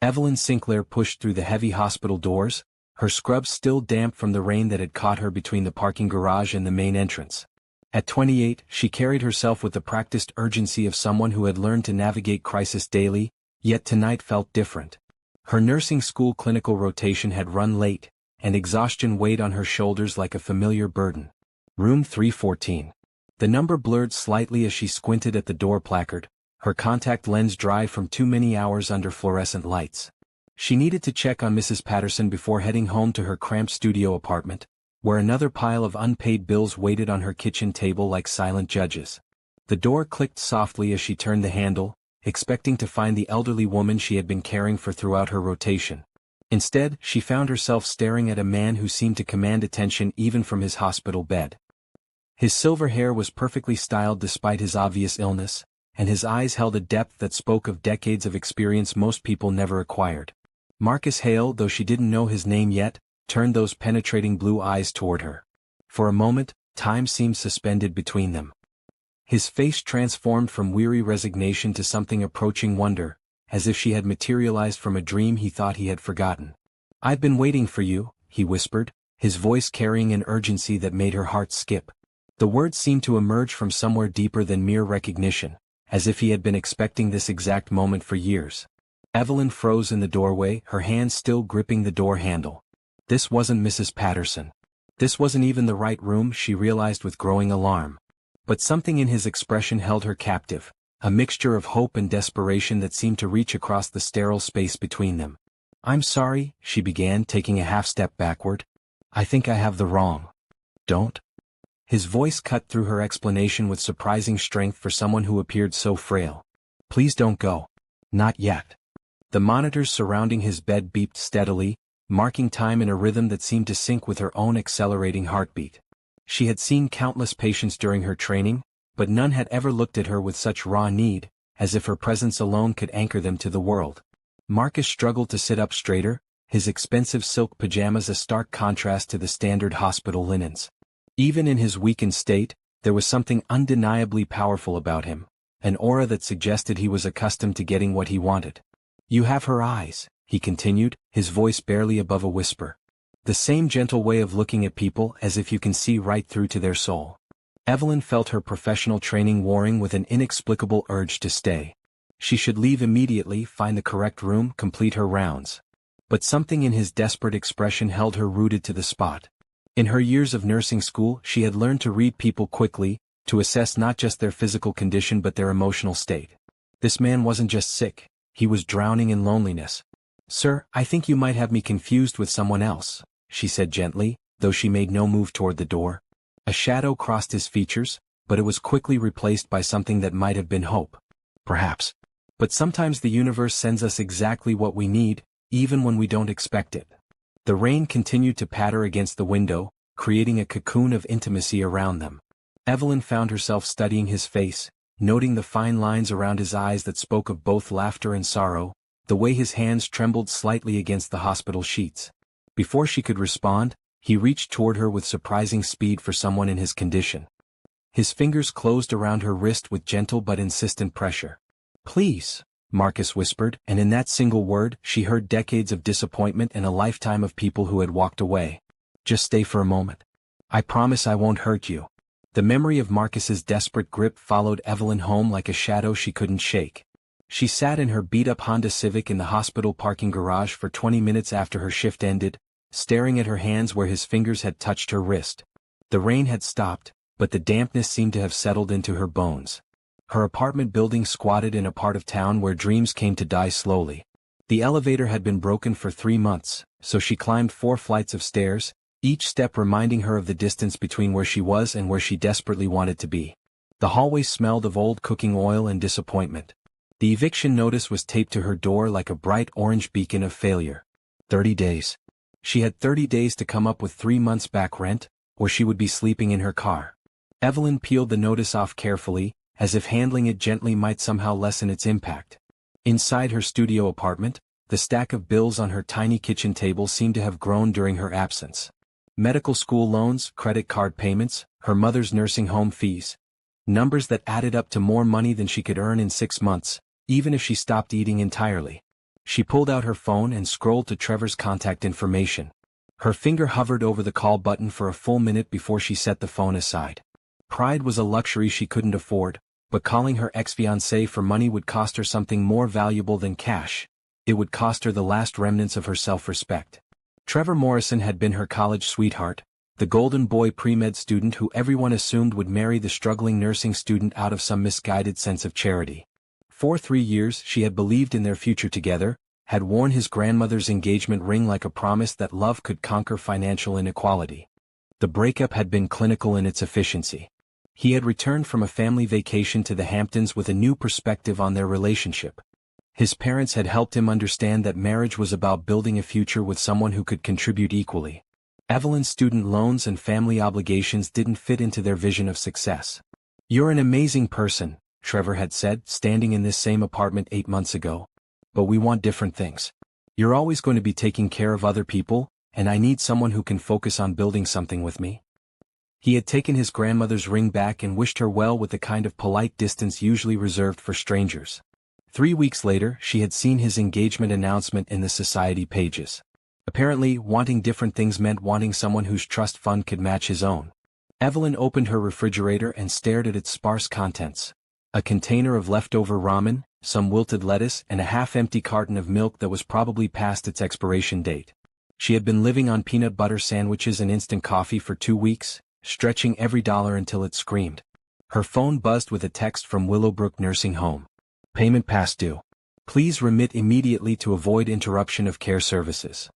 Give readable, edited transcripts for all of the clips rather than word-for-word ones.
Evelyn Sinclair pushed through the heavy hospital doors, her scrubs still damp from the rain that had caught her between the parking garage and the main entrance. At 28, she carried herself with the practiced urgency of someone who had learned to navigate crisis daily, yet tonight felt different. Her nursing school clinical rotation had run late, and exhaustion weighed on her shoulders like a familiar burden. Room 314. The number blurred slightly as she squinted at the door placard, her contact lens dry from too many hours under fluorescent lights. She needed to check on Mrs. Patterson before heading home to her cramped studio apartment, where another pile of unpaid bills waited on her kitchen table like silent judges. The door clicked softly as she turned the handle, expecting to find the elderly woman she had been caring for throughout her rotation. Instead, she found herself staring at a man who seemed to command attention even from his hospital bed. His silver hair was perfectly styled despite his obvious illness, and his eyes held a depth that spoke of decades of experience most people never acquired. Marcus Hale, though she didn't know his name yet, turned those penetrating blue eyes toward her. For a moment, time seemed suspended between them. His face transformed from weary resignation to something approaching wonder, as if she had materialized from a dream he thought he had forgotten. "I've been waiting for you," he whispered, his voice carrying an urgency that made her heart skip. The words seemed to emerge from somewhere deeper than mere recognition, as if he had been expecting this exact moment for years. Evelyn froze in the doorway, her hand still gripping the door handle. This wasn't Mrs. Patterson. This wasn't even the right room, she realized with growing alarm. But something in his expression held her captive, a mixture of hope and desperation that seemed to reach across the sterile space between them. "I'm sorry," she began, taking a half-step backward. "I think I have the wrong." "Don't?" His voice cut through her explanation with surprising strength for someone who appeared so frail. "Please don't go. Not yet." The monitors surrounding his bed beeped steadily, marking time in a rhythm that seemed to sync with her own accelerating heartbeat. She had seen countless patients during her training, but none had ever looked at her with such raw need, as if her presence alone could anchor them to the world. Marcus struggled to sit up straighter, his expensive silk pajamas a stark contrast to the standard hospital linens. Even in his weakened state, there was something undeniably powerful about him, an aura that suggested he was accustomed to getting what he wanted. "You have her eyes," he continued, his voice barely above a whisper. "The same gentle way of looking at people, as if you can see right through to their soul." Evelyn felt her professional training warring with an inexplicable urge to stay. She should leave immediately, find the correct room, complete her rounds. But something in his desperate expression held her rooted to the spot. In her years of nursing school, she had learned to read people quickly, to assess not just their physical condition but their emotional state. This man wasn't just sick, he was drowning in loneliness. "Sir, I think you might have me confused with someone else," she said gently, though she made no move toward the door. A shadow crossed his features, but it was quickly replaced by something that might have been hope. "Perhaps. But sometimes the universe sends us exactly what we need, even when we don't expect it." The rain continued to patter against the window, creating a cocoon of intimacy around them. Evelyn found herself studying his face, noting the fine lines around his eyes that spoke of both laughter and sorrow, the way his hands trembled slightly against the hospital sheets. Before she could respond, he reached toward her with surprising speed for someone in his condition. His fingers closed around her wrist with gentle but insistent pressure. "Please," Marcus whispered, and in that single word, she heard decades of disappointment and a lifetime of people who had walked away. "Just stay for a moment. I promise I won't hurt you." The memory of Marcus's desperate grip followed Evelyn home like a shadow she couldn't shake. She sat in her beat-up Honda Civic in the hospital parking garage for 20 minutes after her shift ended, staring at her hands where his fingers had touched her wrist. The rain had stopped, but the dampness seemed to have settled into her bones. Her apartment building squatted in a part of town where dreams came to die slowly. The elevator had been broken for 3 months, so she climbed 4 flights of stairs, each step reminding her of the distance between where she was and where she desperately wanted to be. The hallway smelled of old cooking oil and disappointment. The eviction notice was taped to her door like a bright orange beacon of failure. 30 days. She had 30 days to come up with 3 months back rent, or she would be sleeping in her car. Evelyn peeled the notice off carefully, as if handling it gently might somehow lessen its impact. Inside her studio apartment, the stack of bills on her tiny kitchen table seemed to have grown during her absence. Medical school loans, credit card payments, her mother's nursing home fees. Numbers that added up to more money than she could earn in 6 months, even if she stopped eating entirely. She pulled out her phone and scrolled to Trevor's contact information. Her finger hovered over the call button for a full minute before she set the phone aside. Pride was a luxury she couldn't afford, but calling her ex-fiancé for money would cost her something more valuable than cash. It would cost her the last remnants of her self-respect. Trevor Morrison had been her college sweetheart, the golden boy pre-med student who everyone assumed would marry the struggling nursing student out of some misguided sense of charity. For 3 years she had believed in their future together, had worn his grandmother's engagement ring like a promise that love could conquer financial inequality. The breakup had been clinical in its efficiency. He had returned from a family vacation to the Hamptons with a new perspective on their relationship. His parents had helped him understand that marriage was about building a future with someone who could contribute equally. Evelyn's student loans and family obligations didn't fit into their vision of success. "You're an amazing person," Trevor had said, standing in this same apartment 8 months ago. "But we want different things. You're always going to be taking care of other people, and I need someone who can focus on building something with me." He had taken his grandmother's ring back and wished her well with the kind of polite distance usually reserved for strangers. 3 weeks later, she had seen his engagement announcement in the society pages. Apparently, wanting different things meant wanting someone whose trust fund could match his own. Evelyn opened her refrigerator and stared at its sparse contents. A container of leftover ramen, some wilted lettuce, and a half-empty carton of milk that was probably past its expiration date. She had been living on peanut butter sandwiches and instant coffee for 2 weeks, stretching every dollar until it screamed. Her phone buzzed with a text from Willowbrook Nursing Home. "Payment past due. Please remit immediately to avoid interruption of care services."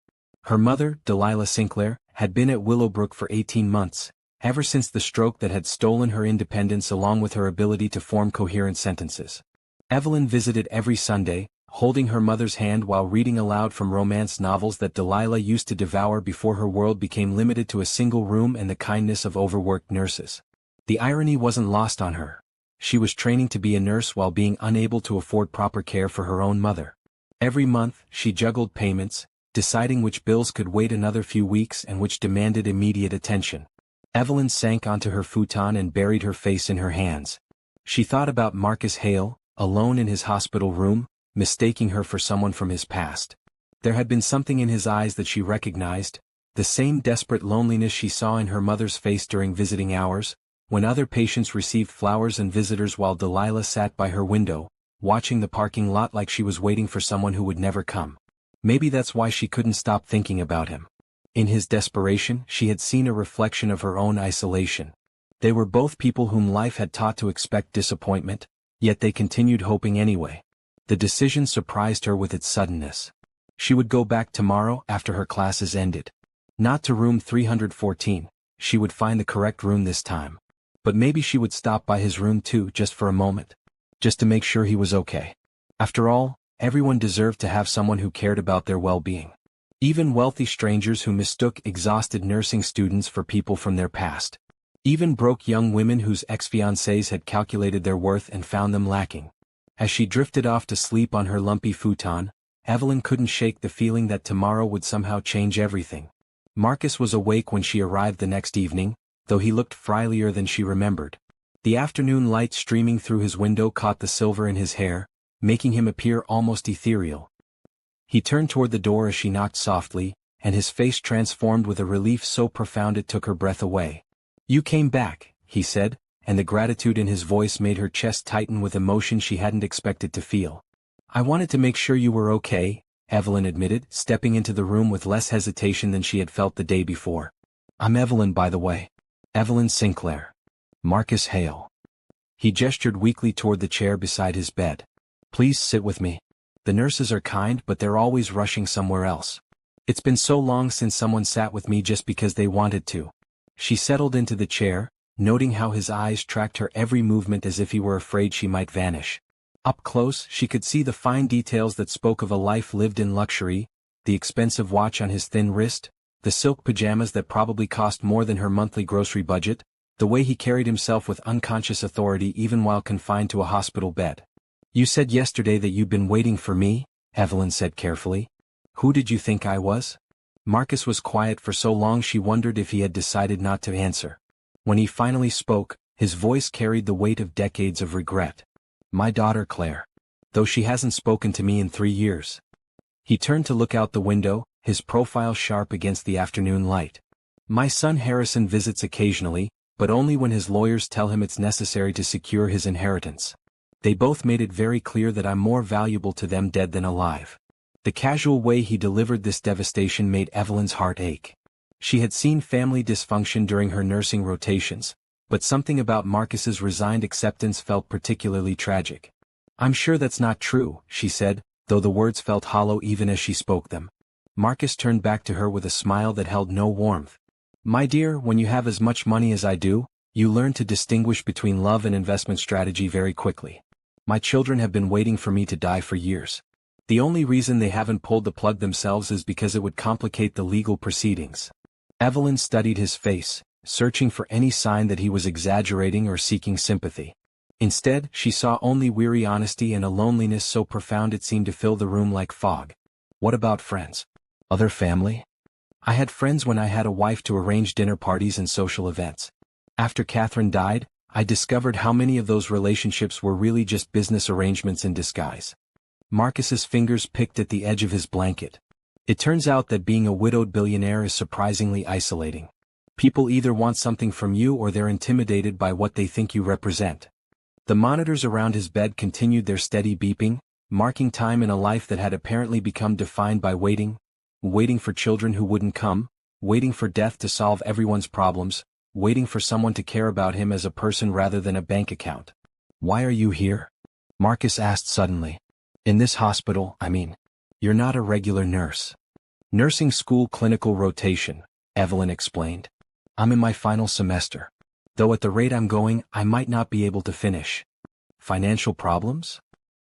Her mother, Delilah Sinclair, had been at Willowbrook for 18 months, ever since the stroke that had stolen her independence along with her ability to form coherent sentences. Evelyn visited every Sunday, holding her mother's hand while reading aloud from romance novels that Delilah used to devour before her world became limited to a single room and the kindness of overworked nurses. The irony wasn't lost on her. She was training to be a nurse while being unable to afford proper care for her own mother. Every month, she juggled payments, deciding which bills could wait another few weeks and which demanded immediate attention. Evelyn sank onto her futon and buried her face in her hands. She thought about Marcus Hale, alone in his hospital room, mistaking her for someone from his past. There had been something in his eyes that she recognized, the same desperate loneliness she saw in her mother's face during visiting hours, when other patients received flowers and visitors while Delilah sat by her window, watching the parking lot like she was waiting for someone who would never come. Maybe that's why she couldn't stop thinking about him. In his desperation, she had seen a reflection of her own isolation. They were both people whom life had taught to expect disappointment, yet they continued hoping anyway. The decision surprised her with its suddenness. She would go back tomorrow after her classes ended. Not to room 314, she would find the correct room this time. But maybe she would stop by his room too just for a moment. Just to make sure he was okay. After all, everyone deserved to have someone who cared about their well-being. Even wealthy strangers who mistook exhausted nursing students for people from their past. Even broke young women whose ex-fiancés had calculated their worth and found them lacking. As she drifted off to sleep on her lumpy futon, Evelyn couldn't shake the feeling that tomorrow would somehow change everything. Marcus was awake when she arrived the next evening, though he looked frilier than she remembered. The afternoon light streaming through his window caught the silver in his hair, making him appear almost ethereal. He turned toward the door as she knocked softly, and his face transformed with a relief so profound it took her breath away. "You came back," he said, and the gratitude in his voice made her chest tighten with emotion she hadn't expected to feel. "I wanted to make sure you were okay," Evelyn admitted, stepping into the room with less hesitation than she had felt the day before. "I'm Evelyn, by the way. Evelyn Sinclair. Marcus Hale." He gestured weakly toward the chair beside his bed. "Please sit with me. The nurses are kind, but they're always rushing somewhere else. It's been so long since someone sat with me just because they wanted to." She settled into the chair, noting how his eyes tracked her every movement as if he were afraid she might vanish. Up close, she could see the fine details that spoke of a life lived in luxury, the expensive watch on his thin wrist, the silk pajamas that probably cost more than her monthly grocery budget, the way he carried himself with unconscious authority even while confined to a hospital bed. "You said yesterday that you'd been waiting for me," Evelyn said carefully. "Who did you think I was?" Marcus was quiet for so long she wondered if he had decided not to answer. When he finally spoke, his voice carried the weight of decades of regret. "My daughter Claire. Though she hasn't spoken to me in 3 years. He turned to look out the window, his profile sharp against the afternoon light. My son Harrison visits occasionally, but only when his lawyers tell him it's necessary to secure his inheritance. They both made it very clear that I'm more valuable to them dead than alive. The casual way he delivered this devastation made Evelyn's heart ache. She had seen family dysfunction during her nursing rotations, but something about Marcus's resigned acceptance felt particularly tragic. I'm sure that's not true, she said, though the words felt hollow even as she spoke them. Marcus turned back to her with a smile that held no warmth. My dear, when you have as much money as I do, you learn to distinguish between love and investment strategy very quickly. My children have been waiting for me to die for years. The only reason they haven't pulled the plug themselves is because it would complicate the legal proceedings. Evelyn studied his face, searching for any sign that he was exaggerating or seeking sympathy. Instead, she saw only weary honesty and a loneliness so profound it seemed to fill the room like fog. What about friends? Other family? I had friends when I had a wife to arrange dinner parties and social events. After Catherine died, I discovered how many of those relationships were really just business arrangements in disguise. Marcus's fingers picked at the edge of his blanket. It turns out that being a widowed billionaire is surprisingly isolating. People either want something from you or they're intimidated by what they think you represent. The monitors around his bed continued their steady beeping, marking time in a life that had apparently become defined by waiting for children who wouldn't come, waiting for death to solve everyone's problems, waiting for someone to care about him as a person rather than a bank account. Why are you here? Marcus asked suddenly. In this hospital, I mean. You're not a regular nurse. Nursing school clinical rotation, Evelyn explained. I'm in my final semester. Though at the rate I'm going, I might not be able to finish. Financial problems?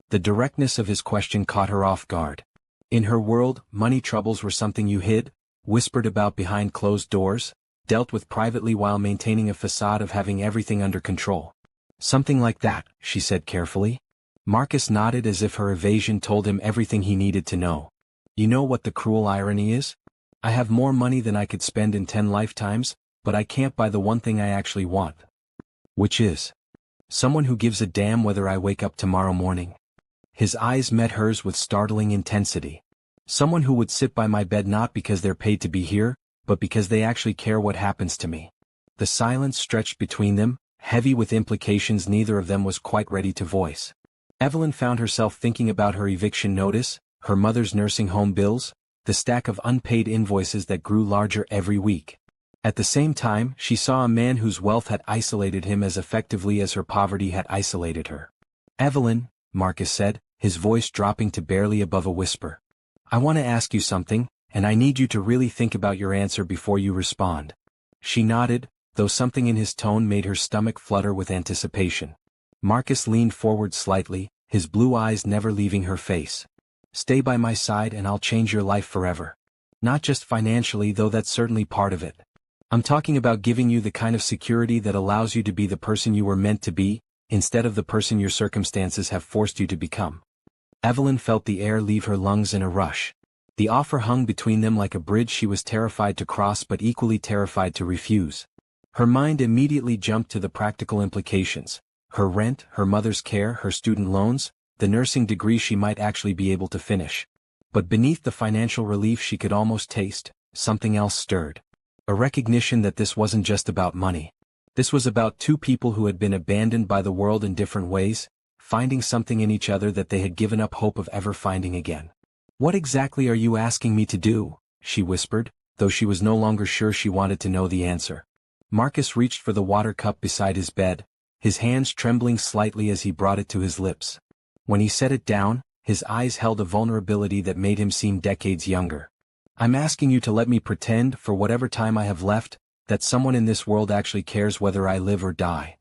The directness of his question caught her off guard. In her world, money troubles were something you hid, whispered about behind closed doors, dealt with privately while maintaining a facade of having everything under control. Something like that, she said carefully. Marcus nodded as if her evasion told him everything he needed to know. You know what the cruel irony is? I have more money than I could spend in 10 lifetimes, but I can't buy the one thing I actually want. Which is? Someone who gives a damn whether I wake up tomorrow morning. His eyes met hers with startling intensity. Someone who would sit by my bed not because they're paid to be here, but because they actually care what happens to me. The silence stretched between them, heavy with implications neither of them was quite ready to voice. Evelyn found herself thinking about her eviction notice, her mother's nursing home bills, the stack of unpaid invoices that grew larger every week. At the same time, she saw a man whose wealth had isolated him as effectively as her poverty had isolated her. Evelyn, Marcus said, his voice dropping to barely above a whisper. I want to ask you something, and I need you to really think about your answer before you respond. She nodded, though something in his tone made her stomach flutter with anticipation. Marcus leaned forward slightly, his blue eyes never leaving her face. Stay by my side and I'll change your life forever. Not just financially, though that's certainly part of it. I'm talking about giving you the kind of security that allows you to be the person you were meant to be, instead of the person your circumstances have forced you to become. Evelyn felt the air leave her lungs in a rush. The offer hung between them like a bridge she was terrified to cross but equally terrified to refuse. Her mind immediately jumped to the practical implications. Her rent, her mother's care, her student loans, the nursing degree she might actually be able to finish. But beneath the financial relief she could almost taste, something else stirred. A recognition that this wasn't just about money. This was about two people who had been abandoned by the world in different ways, finding something in each other that they had given up hope of ever finding again. What exactly are you asking me to do? She whispered, though she was no longer sure she wanted to know the answer. Marcus reached for the water cup beside his bed, his hands trembling slightly as he brought it to his lips. When he set it down, his eyes held a vulnerability that made him seem decades younger. I'm asking you to let me pretend, for whatever time I have left, that someone in this world actually cares whether I live or die.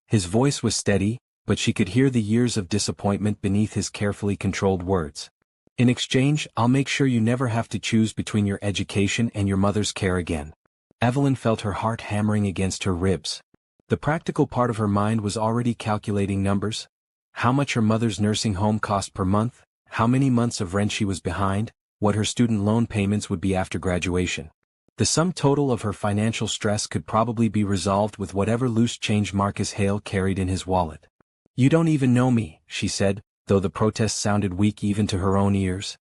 His voice was steady, but she could hear the years of disappointment beneath his carefully controlled words. In exchange, I'll make sure you never have to choose between your education and your mother's care again. Evelyn felt her heart hammering against her ribs. The practical part of her mind was already calculating numbers. How much her mother's nursing home cost per month, how many months of rent she was behind, what her student loan payments would be after graduation. The sum total of her financial stress could probably be resolved with whatever loose change Marcus Hale carried in his wallet. You don't even know me, she said, though the protest sounded weak even to her own ears.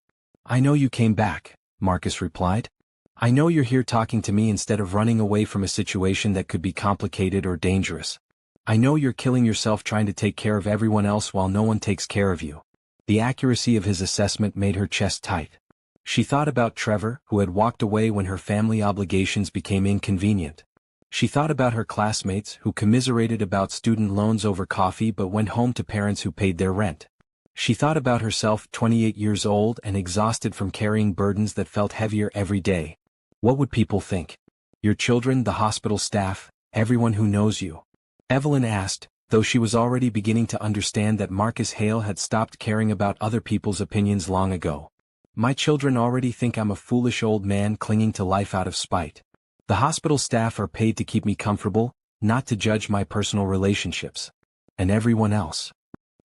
I know you came back, Marcus replied. I know you're here talking to me instead of running away from a situation that could be complicated or dangerous. I know you're killing yourself trying to take care of everyone else while no one takes care of you. The accuracy of his assessment made her chest tight. She thought about Trevor, who had walked away when her family obligations became inconvenient. She thought about her classmates who commiserated about student loans over coffee but went home to parents who paid their rent. She thought about herself, 28 years old and exhausted from carrying burdens that felt heavier every day. What would people think? Your children, the hospital staff, everyone who knows you? Evelyn asked, though she was already beginning to understand that Marcus Hale had stopped caring about other people's opinions long ago. My children already think I'm a foolish old man clinging to life out of spite. The hospital staff are paid to keep me comfortable, not to judge my personal relationships. And everyone else.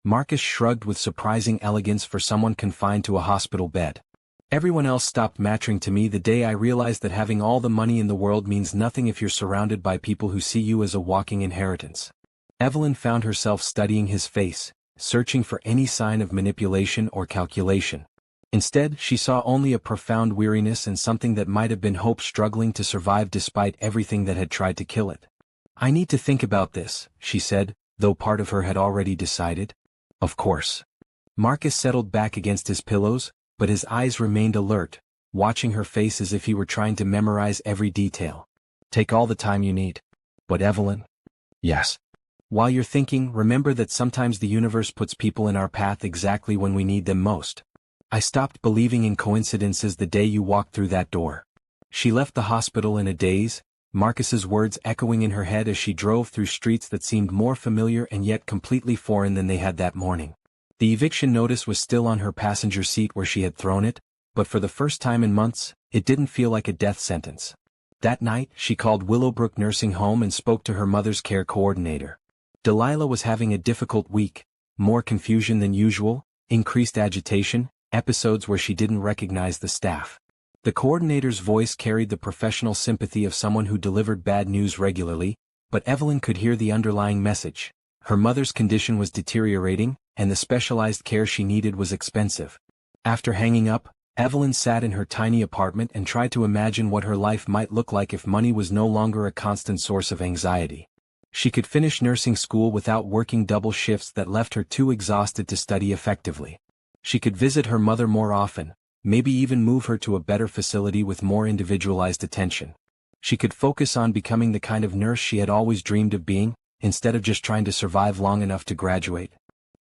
Marcus shrugged with surprising elegance for someone confined to a hospital bed. Everyone else stopped mattering to me the day I realized that having all the money in the world means nothing if you're surrounded by people who see you as a walking inheritance. Evelyn found herself studying his face, searching for any sign of manipulation or calculation. Instead, she saw only a profound weariness and something that might have been hope struggling to survive despite everything that had tried to kill it. I need to think about this, she said, though part of her had already decided. Of course. Marcus settled back against his pillows, but his eyes remained alert, watching her face as if he were trying to memorize every detail. Take all the time you need. But Evelyn? Yes. While you're thinking, remember that sometimes the universe puts people in our path exactly when we need them most. I stopped believing in coincidences the day you walked through that door. She left the hospital in a daze, Marcus's words echoing in her head as she drove through streets that seemed more familiar and yet completely foreign than they had that morning. The eviction notice was still on her passenger seat where she had thrown it, but for the first time in months, it didn't feel like a death sentence. That night, she called Willowbrook Nursing Home and spoke to her mother's care coordinator. Delilah was having a difficult week, more confusion than usual, increased agitation, episodes where she didn't recognize the staff. The coordinator's voice carried the professional sympathy of someone who delivered bad news regularly, but Evelyn could hear the underlying message. Her mother's condition was deteriorating, and the specialized care she needed was expensive. After hanging up, Evelyn sat in her tiny apartment and tried to imagine what her life might look like if money was no longer a constant source of anxiety. She could finish nursing school without working double shifts that left her too exhausted to study effectively. She could visit her mother more often, maybe even move her to a better facility with more individualized attention. She could focus on becoming the kind of nurse she had always dreamed of being, instead of just trying to survive long enough to graduate.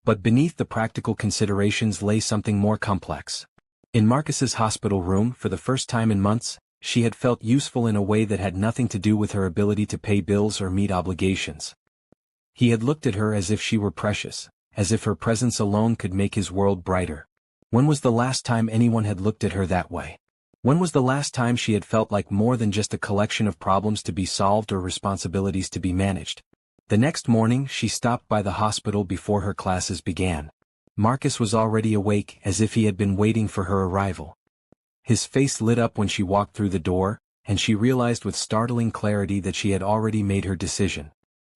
But beneath the practical considerations lay something more complex. In Marcus's hospital room, for the first time in months, she had felt useful in a way that had nothing to do with her ability to pay bills or meet obligations. He had looked at her as if she were precious, as if her presence alone could make his world brighter. When was the last time anyone had looked at her that way? When was the last time she had felt like more than just a collection of problems to be solved or responsibilities to be managed? The next morning, she stopped by the hospital before her classes began. Marcus was already awake, as if he had been waiting for her arrival. His face lit up when she walked through the door, and she realized with startling clarity that she had already made her decision.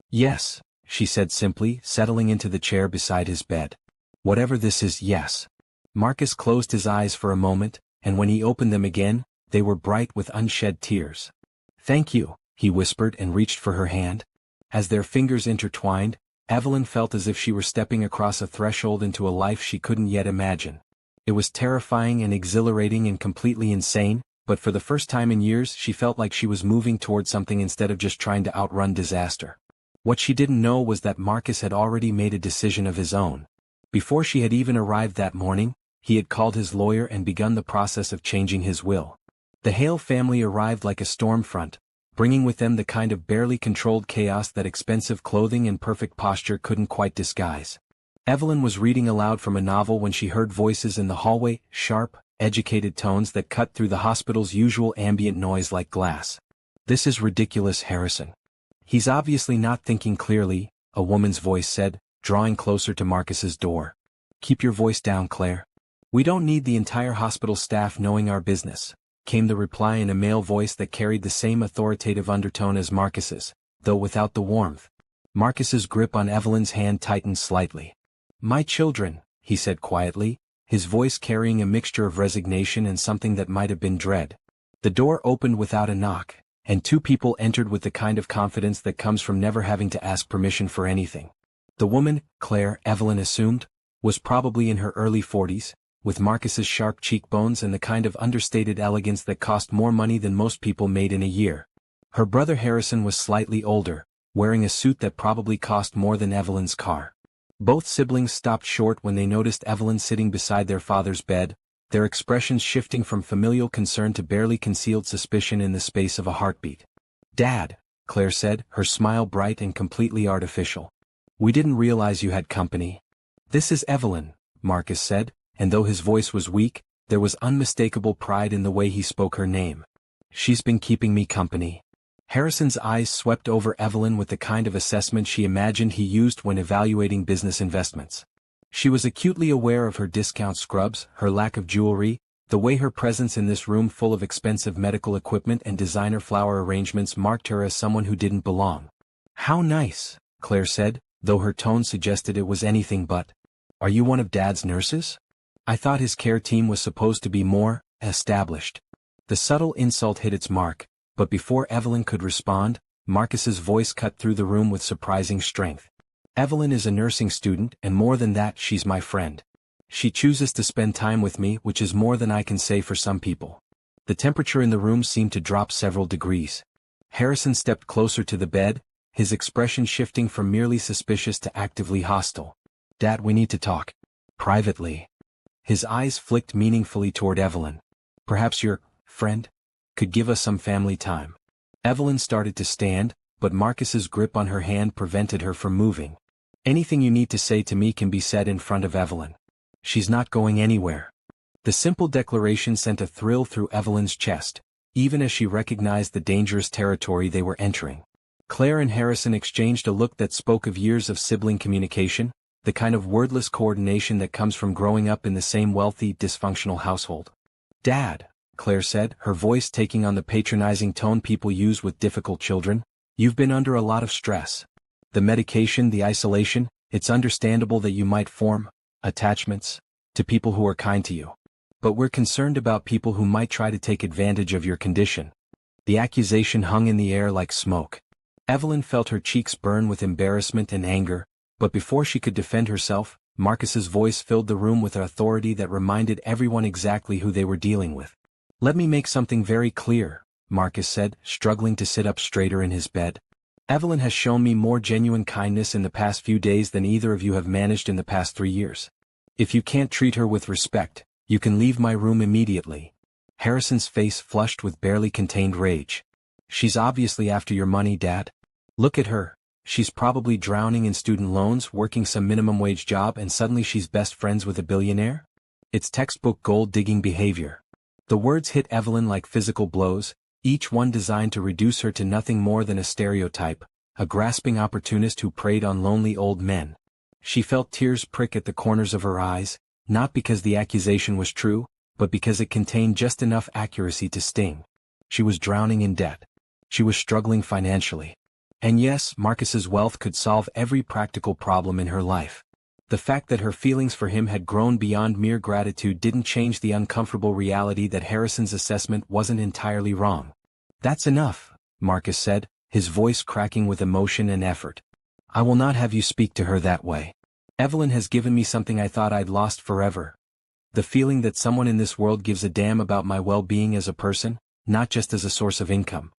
Yes, she said simply, settling into the chair beside his bed. Whatever this is, yes. Marcus closed his eyes for a moment, and when he opened them again, they were bright with unshed tears. Thank you, he whispered and reached for her hand. As their fingers intertwined, Evelyn felt as if she were stepping across a threshold into a life she couldn't yet imagine. It was terrifying and exhilarating and completely insane, but for the first time in years she felt like she was moving toward something instead of just trying to outrun disaster. What she didn't know was that Marcus had already made a decision of his own. Before she had even arrived that morning, he had called his lawyer and begun the process of changing his will. The Hale family arrived like a storm front, bringing with them the kind of barely controlled chaos that expensive clothing and perfect posture couldn't quite disguise. Evelyn was reading aloud from a novel when she heard voices in the hallway, sharp, educated tones that cut through the hospital's usual ambient noise like glass. This is ridiculous, Harrison. He's obviously not thinking clearly, a woman's voice said, drawing closer to Marcus's door. Keep your voice down, Claire. We don't need the entire hospital staff knowing our business, came the reply in a male voice that carried the same authoritative undertone as Marcus's, though without the warmth. Marcus's grip on Evelyn's hand tightened slightly. My children, he said quietly, his voice carrying a mixture of resignation and something that might have been dread. The door opened without a knock, and two people entered with the kind of confidence that comes from never having to ask permission for anything. The woman, Claire, Evelyn assumed, was probably in her early 40s, with Marcus's sharp cheekbones and the kind of understated elegance that cost more money than most people made in a year. Her brother Harrison was slightly older, wearing a suit that probably cost more than Evelyn's car. Both siblings stopped short when they noticed Evelyn sitting beside their father's bed, their expressions shifting from familial concern to barely concealed suspicion in the space of a heartbeat. "Dad," Claire said, her smile bright and completely artificial. "We didn't realize you had company." "This is Evelyn," Marcus said, and though his voice was weak, there was unmistakable pride in the way he spoke her name. "She's been keeping me company." Harrison's eyes swept over Evelyn with the kind of assessment she imagined he used when evaluating business investments. She was acutely aware of her discount scrubs, her lack of jewelry, the way her presence in this room full of expensive medical equipment and designer flower arrangements marked her as someone who didn't belong. "How nice," Claire said, though her tone suggested it was anything but. "Are you one of Dad's nurses? I thought his care team was supposed to be more established." The subtle insult hit its mark, but before Evelyn could respond, Marcus's voice cut through the room with surprising strength. "Evelyn is a nursing student, and more than that, she's my friend. She chooses to spend time with me, which is more than I can say for some people." The temperature in the room seemed to drop several degrees. Harrison stepped closer to the bed, his expression shifting from merely suspicious to actively hostile. "Dad, we need to talk. Privately." His eyes flicked meaningfully toward Evelyn. "Perhaps your friend could give us some family time." Evelyn started to stand, but Marcus's grip on her hand prevented her from moving. "Anything you need to say to me can be said in front of Evelyn. She's not going anywhere." The simple declaration sent a thrill through Evelyn's chest, even as she recognized the dangerous territory they were entering. Claire and Harrison exchanged a look that spoke of years of sibling communication, the kind of wordless coordination that comes from growing up in the same wealthy, dysfunctional household. "Dad," Claire said, her voice taking on the patronizing tone people use with difficult children, "you've been under a lot of stress. The medication, the isolation, it's understandable that you might form attachments to people who are kind to you. But we're concerned about people who might try to take advantage of your condition." The accusation hung in the air like smoke. Evelyn felt her cheeks burn with embarrassment and anger, but before she could defend herself, Marcus's voice filled the room with authority that reminded everyone exactly who they were dealing with. "Let me make something very clear," Marcus said, struggling to sit up straighter in his bed. "Evelyn has shown me more genuine kindness in the past few days than either of you have managed in the past 3 years. If you can't treat her with respect, you can leave my room immediately." Harrison's face flushed with barely contained rage. "She's obviously after your money, Dad. Look at her. She's probably drowning in student loans, working some minimum wage job, and suddenly she's best friends with a billionaire? It's textbook gold-digging behavior." The words hit Evelyn like physical blows, each one designed to reduce her to nothing more than a stereotype, a grasping opportunist who preyed on lonely old men. She felt tears prick at the corners of her eyes, not because the accusation was true, but because it contained just enough accuracy to sting. She was drowning in debt. She was struggling financially. And yes, Marcus's wealth could solve every practical problem in her life. The fact that her feelings for him had grown beyond mere gratitude didn't change the uncomfortable reality that Harrison's assessment wasn't entirely wrong. "That's enough," Marcus said, his voice cracking with emotion and effort. "I will not have you speak to her that way. Evelyn has given me something I thought I'd lost forever. The feeling that someone in this world gives a damn about my well-being as a person, not just as a source of income."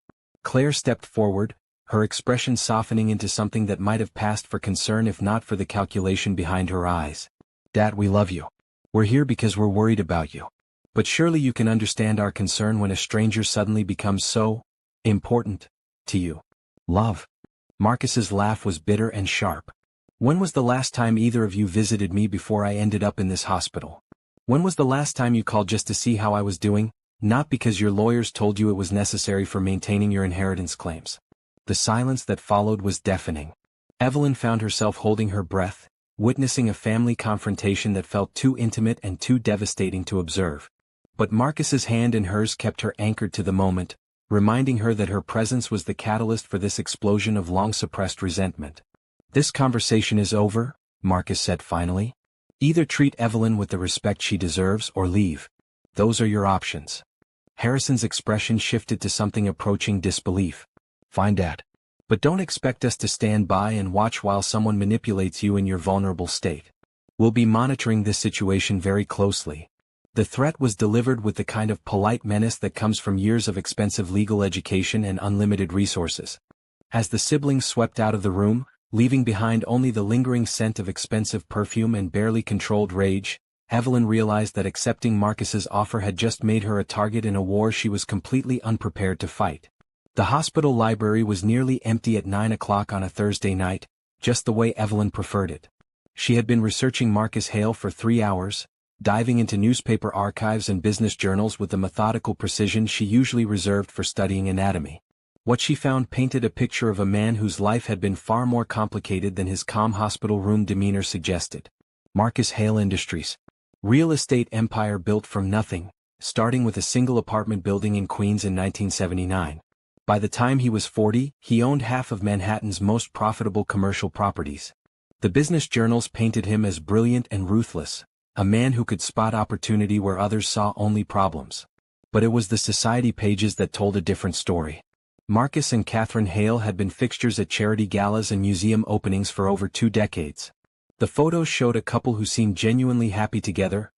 Claire stepped forward, her expression softening into something that might have passed for concern if not for the calculation behind her eyes. "Dad, we love you. We're here because we're worried about you. But surely you can understand our concern when a stranger suddenly becomes so important to you." "Love?" Marcus's laugh was bitter and sharp. "When was the last time either of you visited me before I ended up in this hospital? When was the last time you called just to see how I was doing, not because your lawyers told you it was necessary for maintaining your inheritance claims?" The silence that followed was deafening. Evelyn found herself holding her breath, witnessing a family confrontation that felt too intimate and too devastating to observe. But Marcus's hand in hers kept her anchored to the moment, reminding her that her presence was the catalyst for this explosion of long-suppressed resentment. "This conversation is over," Marcus said finally. Either treat Evelyn with the respect she deserves or leave. Those are your options. Harrison's expression shifted to something approaching disbelief. Fine, Dad. But don't expect us to stand by and watch while someone manipulates you in your vulnerable state. We'll be monitoring this situation very closely. The threat was delivered with the kind of polite menace that comes from years of expensive legal education and unlimited resources. As the siblings swept out of the room, leaving behind only the lingering scent of expensive perfume and barely controlled rage, Evelyn realized that accepting Marcus's offer had just made her a target in a war she was completely unprepared to fight. The hospital library was nearly empty at 9 o'clock on a Thursday night, just the way Evelyn preferred it. She had been researching Marcus Hale for 3 hours, diving into newspaper archives and business journals with the methodical precision she usually reserved for studying anatomy. What she found painted a picture of a man whose life had been far more complicated than his calm hospital room demeanor suggested. Marcus Hale Industries. Real estate empire built from nothing, starting with a single apartment building in Queens in 1979. By the time he was 40, he owned half of Manhattan's most profitable commercial properties. The business journals painted him as brilliant and ruthless, a man who could spot opportunity where others saw only problems. But it was the society pages that told a different story. Marcus and Catherine Hale had been fixtures at charity galas and museum openings for over 2 decades. The photos showed a couple who seemed genuinely happy together,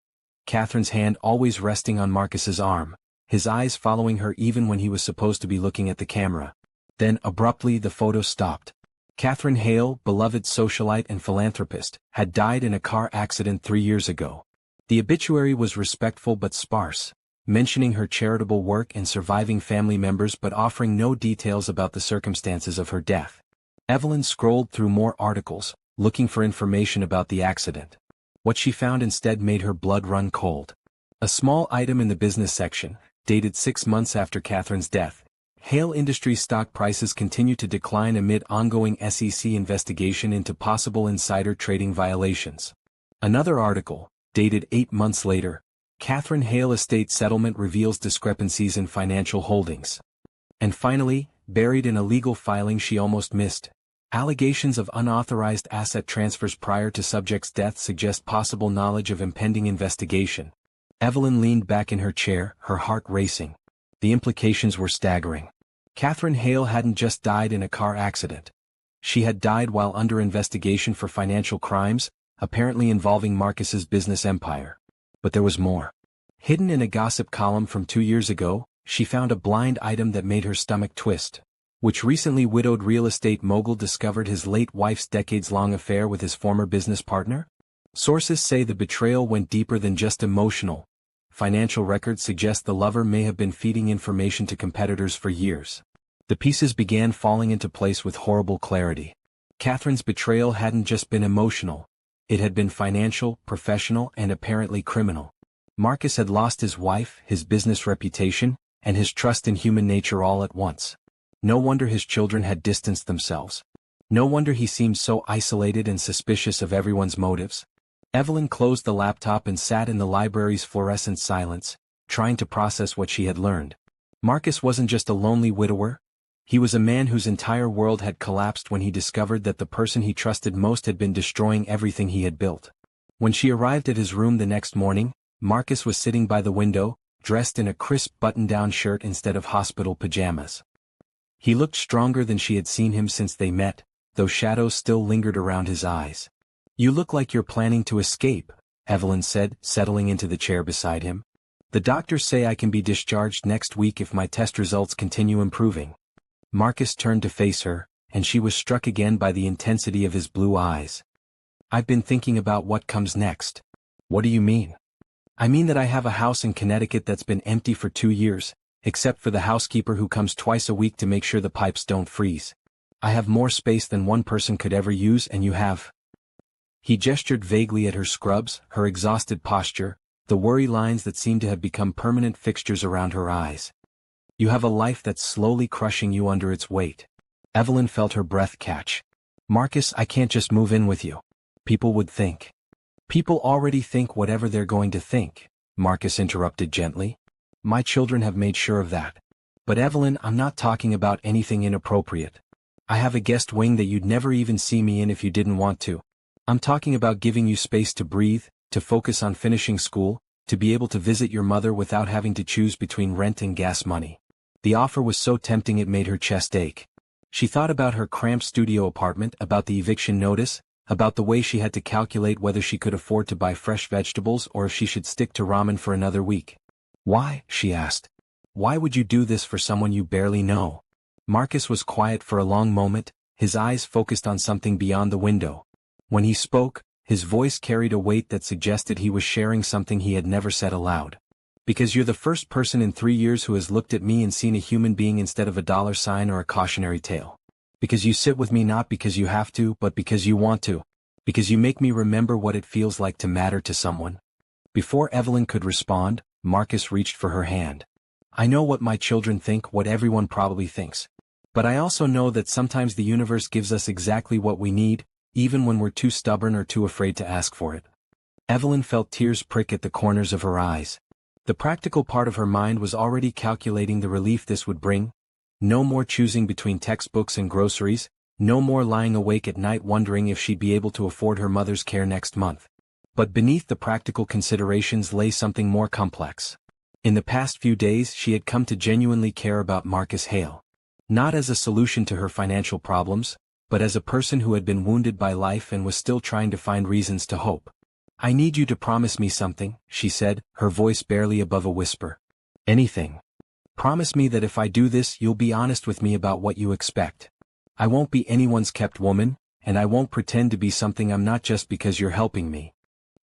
Catherine's hand always resting on Marcus's arm, his eyes following her even when he was supposed to be looking at the camera. Then, abruptly, the photo stopped. Catherine Hale, beloved socialite and philanthropist, had died in a car accident 3 years ago. The obituary was respectful but sparse, mentioning her charitable work and surviving family members but offering no details about the circumstances of her death. Evelyn scrolled through more articles, looking for information about the accident. What she found instead made her blood run cold. A small item in the business section, dated 6 months after Catherine's death. Hale Industries stock prices continue to decline amid ongoing SEC investigation into possible insider trading violations. Another article, dated 8 months later, Catherine Hale estate settlement reveals discrepancies in financial holdings. And finally, buried in a legal filing she almost missed, allegations of unauthorized asset transfers prior to subject's death suggest possible knowledge of impending investigation. Evelyn leaned back in her chair, her heart racing. The implications were staggering. Catherine Hale hadn't just died in a car accident. She had died while under investigation for financial crimes, apparently involving Marcus's business empire. But there was more. Hidden in a gossip column from 2 years ago, she found a blind item that made her stomach twist. Which recently widowed real estate mogul discovered his late wife's decades-long affair with his former business partner? Sources say the betrayal went deeper than just emotional. Financial records suggest the lover may have been feeding information to competitors for years. The pieces began falling into place with horrible clarity. Catherine's betrayal hadn't just been emotional. It had been financial, professional, and apparently criminal. Marcus had lost his wife, his business reputation, and his trust in human nature all at once. No wonder his children had distanced themselves. No wonder he seemed so isolated and suspicious of everyone's motives. Evelyn closed the laptop and sat in the library's fluorescent silence, trying to process what she had learned. Marcus wasn't just a lonely widower. He was a man whose entire world had collapsed when he discovered that the person he trusted most had been destroying everything he had built. When she arrived at his room the next morning, Marcus was sitting by the window, dressed in a crisp button-down shirt instead of hospital pajamas. He looked stronger than she had seen him since they met, though shadows still lingered around his eyes. "You look like you're planning to escape," Evelyn said, settling into the chair beside him. "The doctors say I can be discharged next week if my test results continue improving." Marcus turned to face her, and she was struck again by the intensity of his blue eyes. "I've been thinking about what comes next." "What do you mean?" "I mean that I have a house in Connecticut that's been empty for 2 years. Except for the housekeeper who comes twice a week to make sure the pipes don't freeze. I have more space than one person could ever use, and you have." He gestured vaguely at her scrubs, her exhausted posture, the worry lines that seemed to have become permanent fixtures around her eyes. "You have a life that's slowly crushing you under its weight." Evelyn felt her breath catch. "Marcus, I can't just move in with you. People would think." "People already think whatever they're going to think," Marcus interrupted gently. "My children have made sure of that. But Evelyn, I'm not talking about anything inappropriate. I have a guest wing that you'd never even see me in if you didn't want to. I'm talking about giving you space to breathe, to focus on finishing school, to be able to visit your mother without having to choose between rent and gas money. The offer was so tempting it made her chest ache. She thought about her cramped studio apartment, about the eviction notice, about the way she had to calculate whether she could afford to buy fresh vegetables or if she should stick to ramen for another week. Why? She asked. Why would you do this for someone you barely know? Marcus was quiet for a long moment, his eyes focused on something beyond the window. When he spoke, his voice carried a weight that suggested he was sharing something he had never said aloud. Because you're the first person in 3 years who has looked at me and seen a human being instead of a dollar sign or a cautionary tale. Because you sit with me not because you have to, but because you want to. Because you make me remember what it feels like to matter to someone. Before Evelyn could respond, Marcus reached for her hand. I know what my children think, what everyone probably thinks. But I also know that sometimes the universe gives us exactly what we need, even when we're too stubborn or too afraid to ask for it. Evelyn felt tears prick at the corners of her eyes. The practical part of her mind was already calculating the relief this would bring. No more choosing between textbooks and groceries, no more lying awake at night wondering if she'd be able to afford her mother's care next month. But beneath the practical considerations lay something more complex. In the past few days she had come to genuinely care about Marcus Hale. Not as a solution to her financial problems, but as a person who had been wounded by life and was still trying to find reasons to hope. I need you to promise me something, she said, her voice barely above a whisper. Anything. Promise me that if I do this you'll be honest with me about what you expect. I won't be anyone's kept woman, and I won't pretend to be something I'm not just because you're helping me.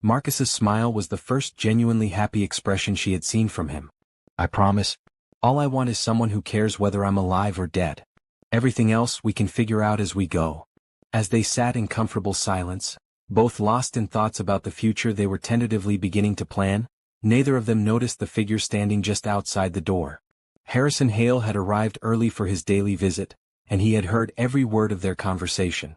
Marcus's smile was the first genuinely happy expression she had seen from him. I promise. All I want is someone who cares whether I'm alive or dead. Everything else we can figure out as we go. As they sat in comfortable silence, both lost in thoughts about the future they were tentatively beginning to plan, neither of them noticed the figure standing just outside the door. Harrison Hale had arrived early for his daily visit, and he had heard every word of their conversation.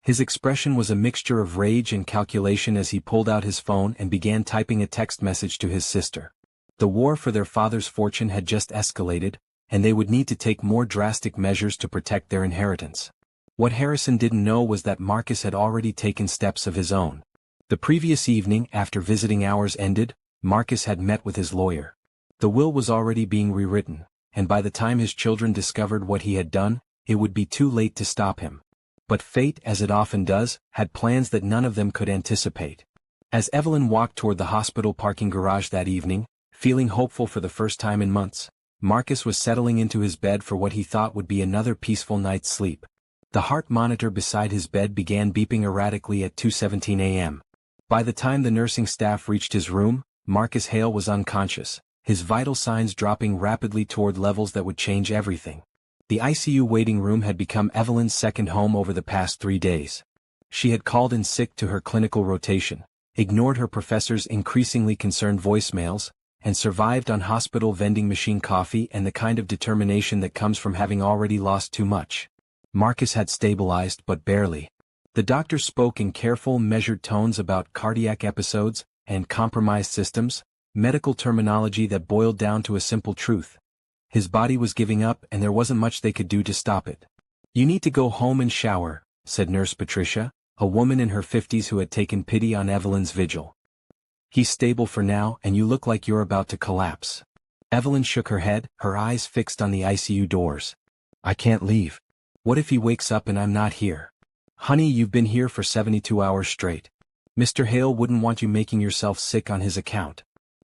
His expression was a mixture of rage and calculation as he pulled out his phone and began typing a text message to his sister. The war for their father's fortune had just escalated, and they would need to take more drastic measures to protect their inheritance. What Harrison didn't know was that Marcus had already taken steps of his own. The previous evening, after visiting hours ended, Marcus had met with his lawyer. The will was already being rewritten, and by the time his children discovered what he had done, it would be too late to stop him. But fate, as it often does, had plans that none of them could anticipate. As Evelyn walked toward the hospital parking garage that evening, feeling hopeful for the first time in months, Marcus was settling into his bed for what he thought would be another peaceful night's sleep. The heart monitor beside his bed began beeping erratically at 2:17 a.m. By the time the nursing staff reached his room, Marcus Hale was unconscious, his vital signs dropping rapidly toward levels that would change everything. The ICU waiting room had become Evelyn's second home over the past 3 days. She had called in sick to her clinical rotation, ignored her professor's increasingly concerned voicemails, and survived on hospital vending machine coffee and the kind of determination that comes from having already lost too much. Marcus had stabilized, but barely. The doctor spoke in careful, measured tones about cardiac episodes and compromised systems, medical terminology that boiled down to a simple truth. His body was giving up and there wasn't much they could do to stop it. You need to go home and shower, said Nurse Patricia, a woman in her 50s who had taken pity on Evelyn's vigil. He's stable for now and you look like you're about to collapse. Evelyn shook her head, her eyes fixed on the ICU doors. I can't leave. What if he wakes up and I'm not here? Honey, you've been here for 72 hours straight. Mr. Hale wouldn't want you making yourself sick on his account.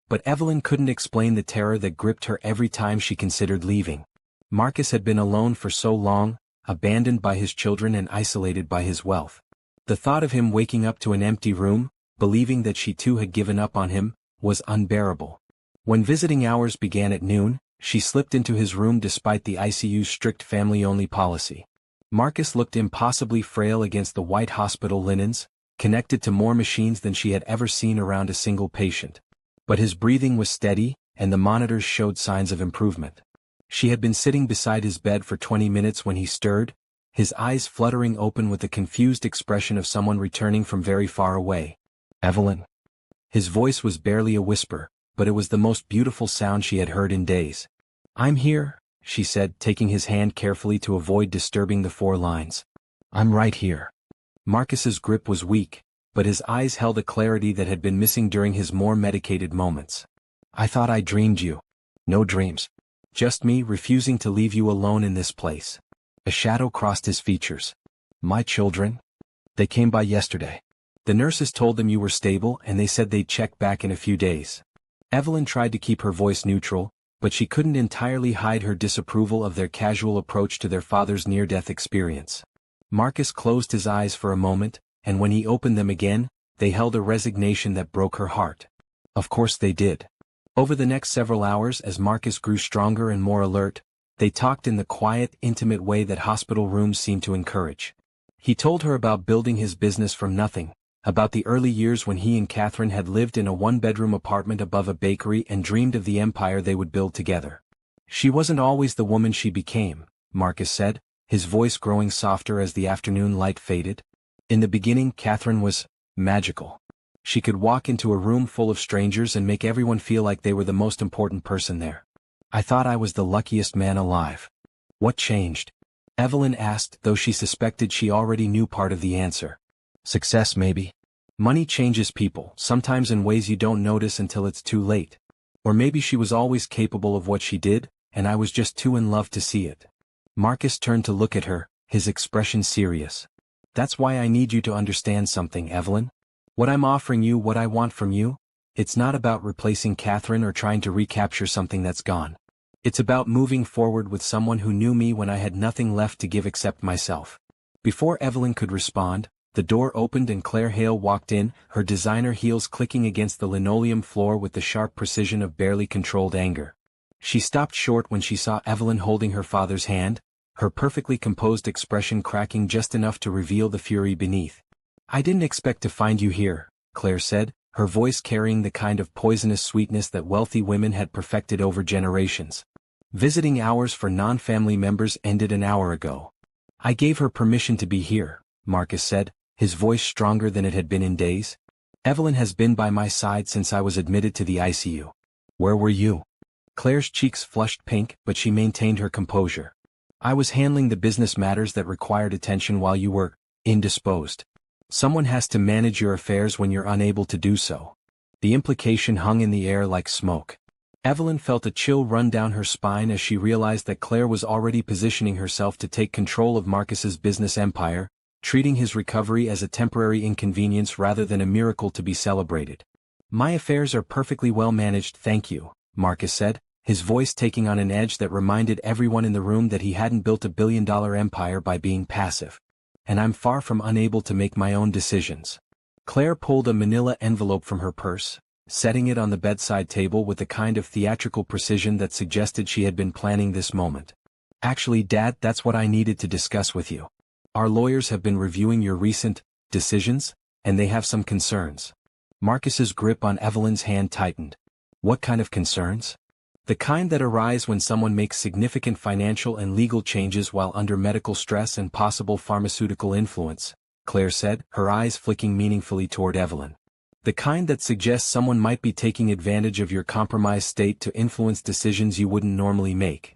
But Evelyn couldn't explain the terror that gripped her every time she considered leaving. Marcus had been alone for so long, abandoned by his children and isolated by his wealth. The thought of him waking up to an empty room, believing that she too had given up on him, was unbearable. When visiting hours began at noon, she slipped into his room despite the ICU's strict family-only policy. Marcus looked impossibly frail against the white hospital linens, connected to more machines than she had ever seen around a single patient. But his breathing was steady, and the monitors showed signs of improvement. She had been sitting beside his bed for 20 minutes when he stirred, his eyes fluttering open with the confused expression of someone returning from very far away. Evelyn. His voice was barely a whisper, but it was the most beautiful sound she had heard in days. I'm here, she said, taking his hand carefully to avoid disturbing the 4 lines. I'm right here. Marcus's grip was weak, but his eyes held a clarity that had been missing during his more medicated moments. "I thought I dreamed you." "No dreams. Just me refusing to leave you alone in this place." A shadow crossed his features. "My children? They came by yesterday. The nurses told them you were stable and they said they'd check back in a few days." Evelyn tried to keep her voice neutral, but she couldn't entirely hide her disapproval of their casual approach to their father's near-death experience. Marcus closed his eyes for a moment, and when he opened them again, they held a resignation that broke her heart. Of course they did. Over the next several hours, as Marcus grew stronger and more alert, they talked in the quiet, intimate way that hospital rooms seem to encourage. He told her about building his business from nothing, about the early years when he and Catherine had lived in a one-bedroom apartment above a bakery and dreamed of the empire they would build together. "She wasn't always the woman she became," Marcus said, his voice growing softer as the afternoon light faded. "In the beginning, Catherine was magical. She could walk into a room full of strangers and make everyone feel like they were the most important person there. I thought I was the luckiest man alive." "What changed?" Evelyn asked, though she suspected she already knew part of the answer. "Success, maybe. Money changes people, sometimes in ways you don't notice until it's too late. Or maybe she was always capable of what she did, and I was just too in love to see it." Marcus turned to look at her, his expression serious. "That's why I need you to understand something, Evelyn. What I'm offering you, what I want from you, it's not about replacing Catherine or trying to recapture something that's gone. It's about moving forward with someone who knew me when I had nothing left to give except myself." Before Evelyn could respond, the door opened and Claire Hale walked in, her designer heels clicking against the linoleum floor with the sharp precision of barely controlled anger. She stopped short when she saw Evelyn holding her father's hand, her perfectly composed expression cracking just enough to reveal the fury beneath. "I didn't expect to find you here," Claire said, her voice carrying the kind of poisonous sweetness that wealthy women had perfected over generations. "Visiting hours for non-family members ended an hour ago." "I gave her permission to be here," Marcus said, his voice stronger than it had been in days. "Evelyn has been by my side since I was admitted to the ICU." "Where were you?" Claire's cheeks flushed pink, but she maintained her composure. "I was handling the business matters that required attention while you were indisposed. Someone has to manage your affairs when you're unable to do so." The implication hung in the air like smoke. Evelyn felt a chill run down her spine as she realized that Claire was already positioning herself to take control of Marcus's business empire, treating his recovery as a temporary inconvenience rather than a miracle to be celebrated. "My affairs are perfectly well managed, thank you," Marcus said, his voice taking on an edge that reminded everyone in the room that he hadn't built a billion-dollar empire by being passive. "And I'm far from unable to make my own decisions." Claire pulled a manila envelope from her purse, setting it on the bedside table with a kind of theatrical precision that suggested she had been planning this moment. "Actually, Dad, that's what I needed to discuss with you. Our lawyers have been reviewing your recent decisions, and they have some concerns." Marcus's grip on Evelyn's hand tightened. "What kind of concerns?" "The kind that arise when someone makes significant financial and legal changes while under medical stress and possible pharmaceutical influence," Claire said, her eyes flicking meaningfully toward Evelyn. "The kind that suggests someone might be taking advantage of your compromised state to influence decisions you wouldn't normally make."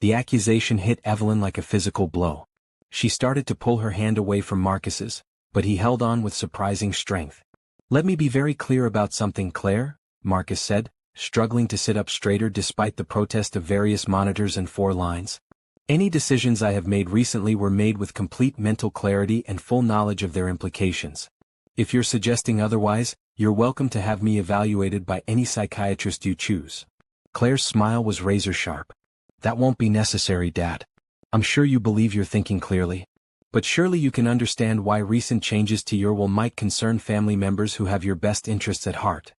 The accusation hit Evelyn like a physical blow. She started to pull her hand away from Marcus's, but he held on with surprising strength. "Let me be very clear about something, Claire," Marcus said, struggling to sit up straighter despite the protest of various monitors and 4 lines. "Any decisions I have made recently were made with complete mental clarity and full knowledge of their implications. If you're suggesting otherwise, you're welcome to have me evaluated by any psychiatrist you choose." Claire's smile was razor-sharp. "That won't be necessary, Dad. I'm sure you believe you're thinking clearly. But surely you can understand why recent changes to your will might concern family members who have your best interests at heart."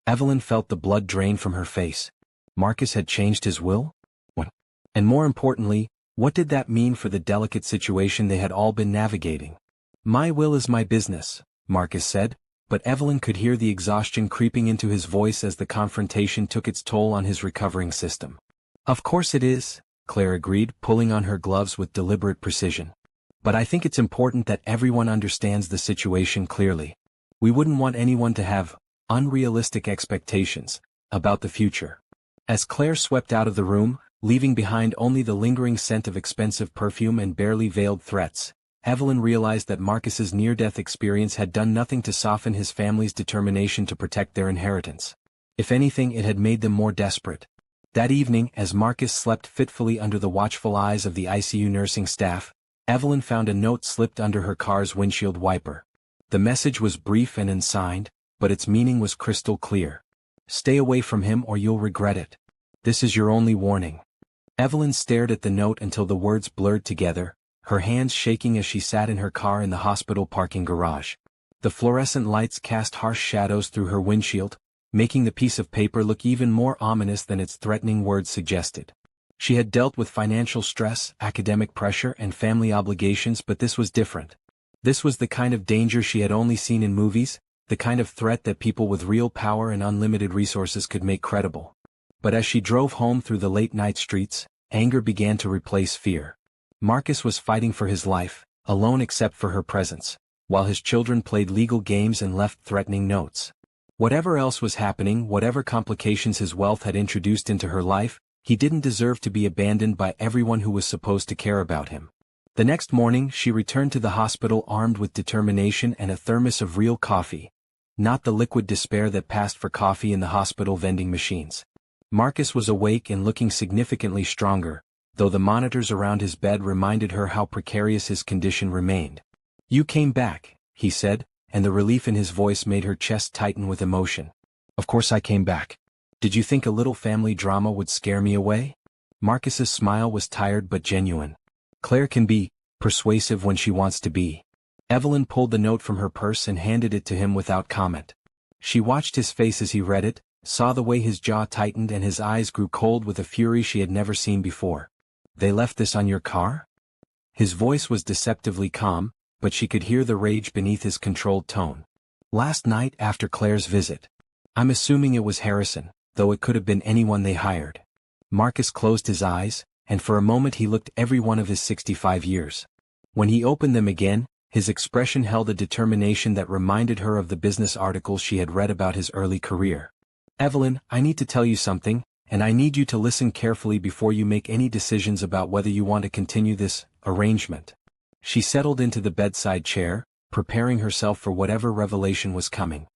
Evelyn felt the blood drain from her face. Marcus had changed his will? What? And more importantly, what did that mean for the delicate situation they had all been navigating? "My will is my business," Marcus said, but Evelyn could hear the exhaustion creeping into his voice as the confrontation took its toll on his recovering system. "Of course it is," Claire agreed, pulling on her gloves with deliberate precision. "But I think it's important that everyone understands the situation clearly. We wouldn't want anyone to have unrealistic expectations about the future." As Claire swept out of the room, leaving behind only the lingering scent of expensive perfume and barely veiled threats, Evelyn realized that Marcus's near-death experience had done nothing to soften his family's determination to protect their inheritance. If anything, it had made them more desperate. That evening, as Marcus slept fitfully under the watchful eyes of the ICU nursing staff, Evelyn found a note slipped under her car's windshield wiper. The message was brief and unsigned, but its meaning was crystal clear. Stay away from him or you'll regret it. This is your only warning. Evelyn stared at the note until the words blurred together, her hands shaking as she sat in her car in the hospital parking garage. The fluorescent lights cast harsh shadows through her windshield, making the piece of paper look even more ominous than its threatening words suggested. She had dealt with financial stress, academic pressure, and family obligations, but this was different. This was the kind of danger she had only seen in movies, the kind of threat that people with real power and unlimited resources could make credible. But as she drove home through the late-night streets, anger began to replace fear. Marcus was fighting for his life, alone except for her presence, while his children played legal games and left threatening notes. Whatever else was happening, whatever complications his wealth had introduced into her life, he didn't deserve to be abandoned by everyone who was supposed to care about him. The next morning, she returned to the hospital armed with determination and a thermos of real coffee, not the liquid despair that passed for coffee in the hospital vending machines. Marcus was awake and looking significantly stronger, though the monitors around his bed reminded her how precarious his condition remained. "You came back," he said, and the relief in his voice made her chest tighten with emotion. "Of course I came back. Did you think a little family drama would scare me away?" Marcus's smile was tired but genuine. Claire can be persuasive when she wants to be. Evelyn pulled the note from her purse and handed it to him without comment. She watched his face as he read it, saw the way his jaw tightened and his eyes grew cold with a fury she had never seen before. "They left this on your car?" His voice was deceptively calm, but she could hear the rage beneath his controlled tone. "Last night after Claire's visit. I'm assuming it was Harrison, though it could have been anyone they hired." Marcus closed his eyes, and for a moment he looked every one of his 65 years. When he opened them again, his expression held a determination that reminded her of the business articles she had read about his early career. "Evelyn, I need to tell you something, and I need you to listen carefully before you make any decisions about whether you want to continue this arrangement." She settled into the bedside chair, preparing herself for whatever revelation was coming.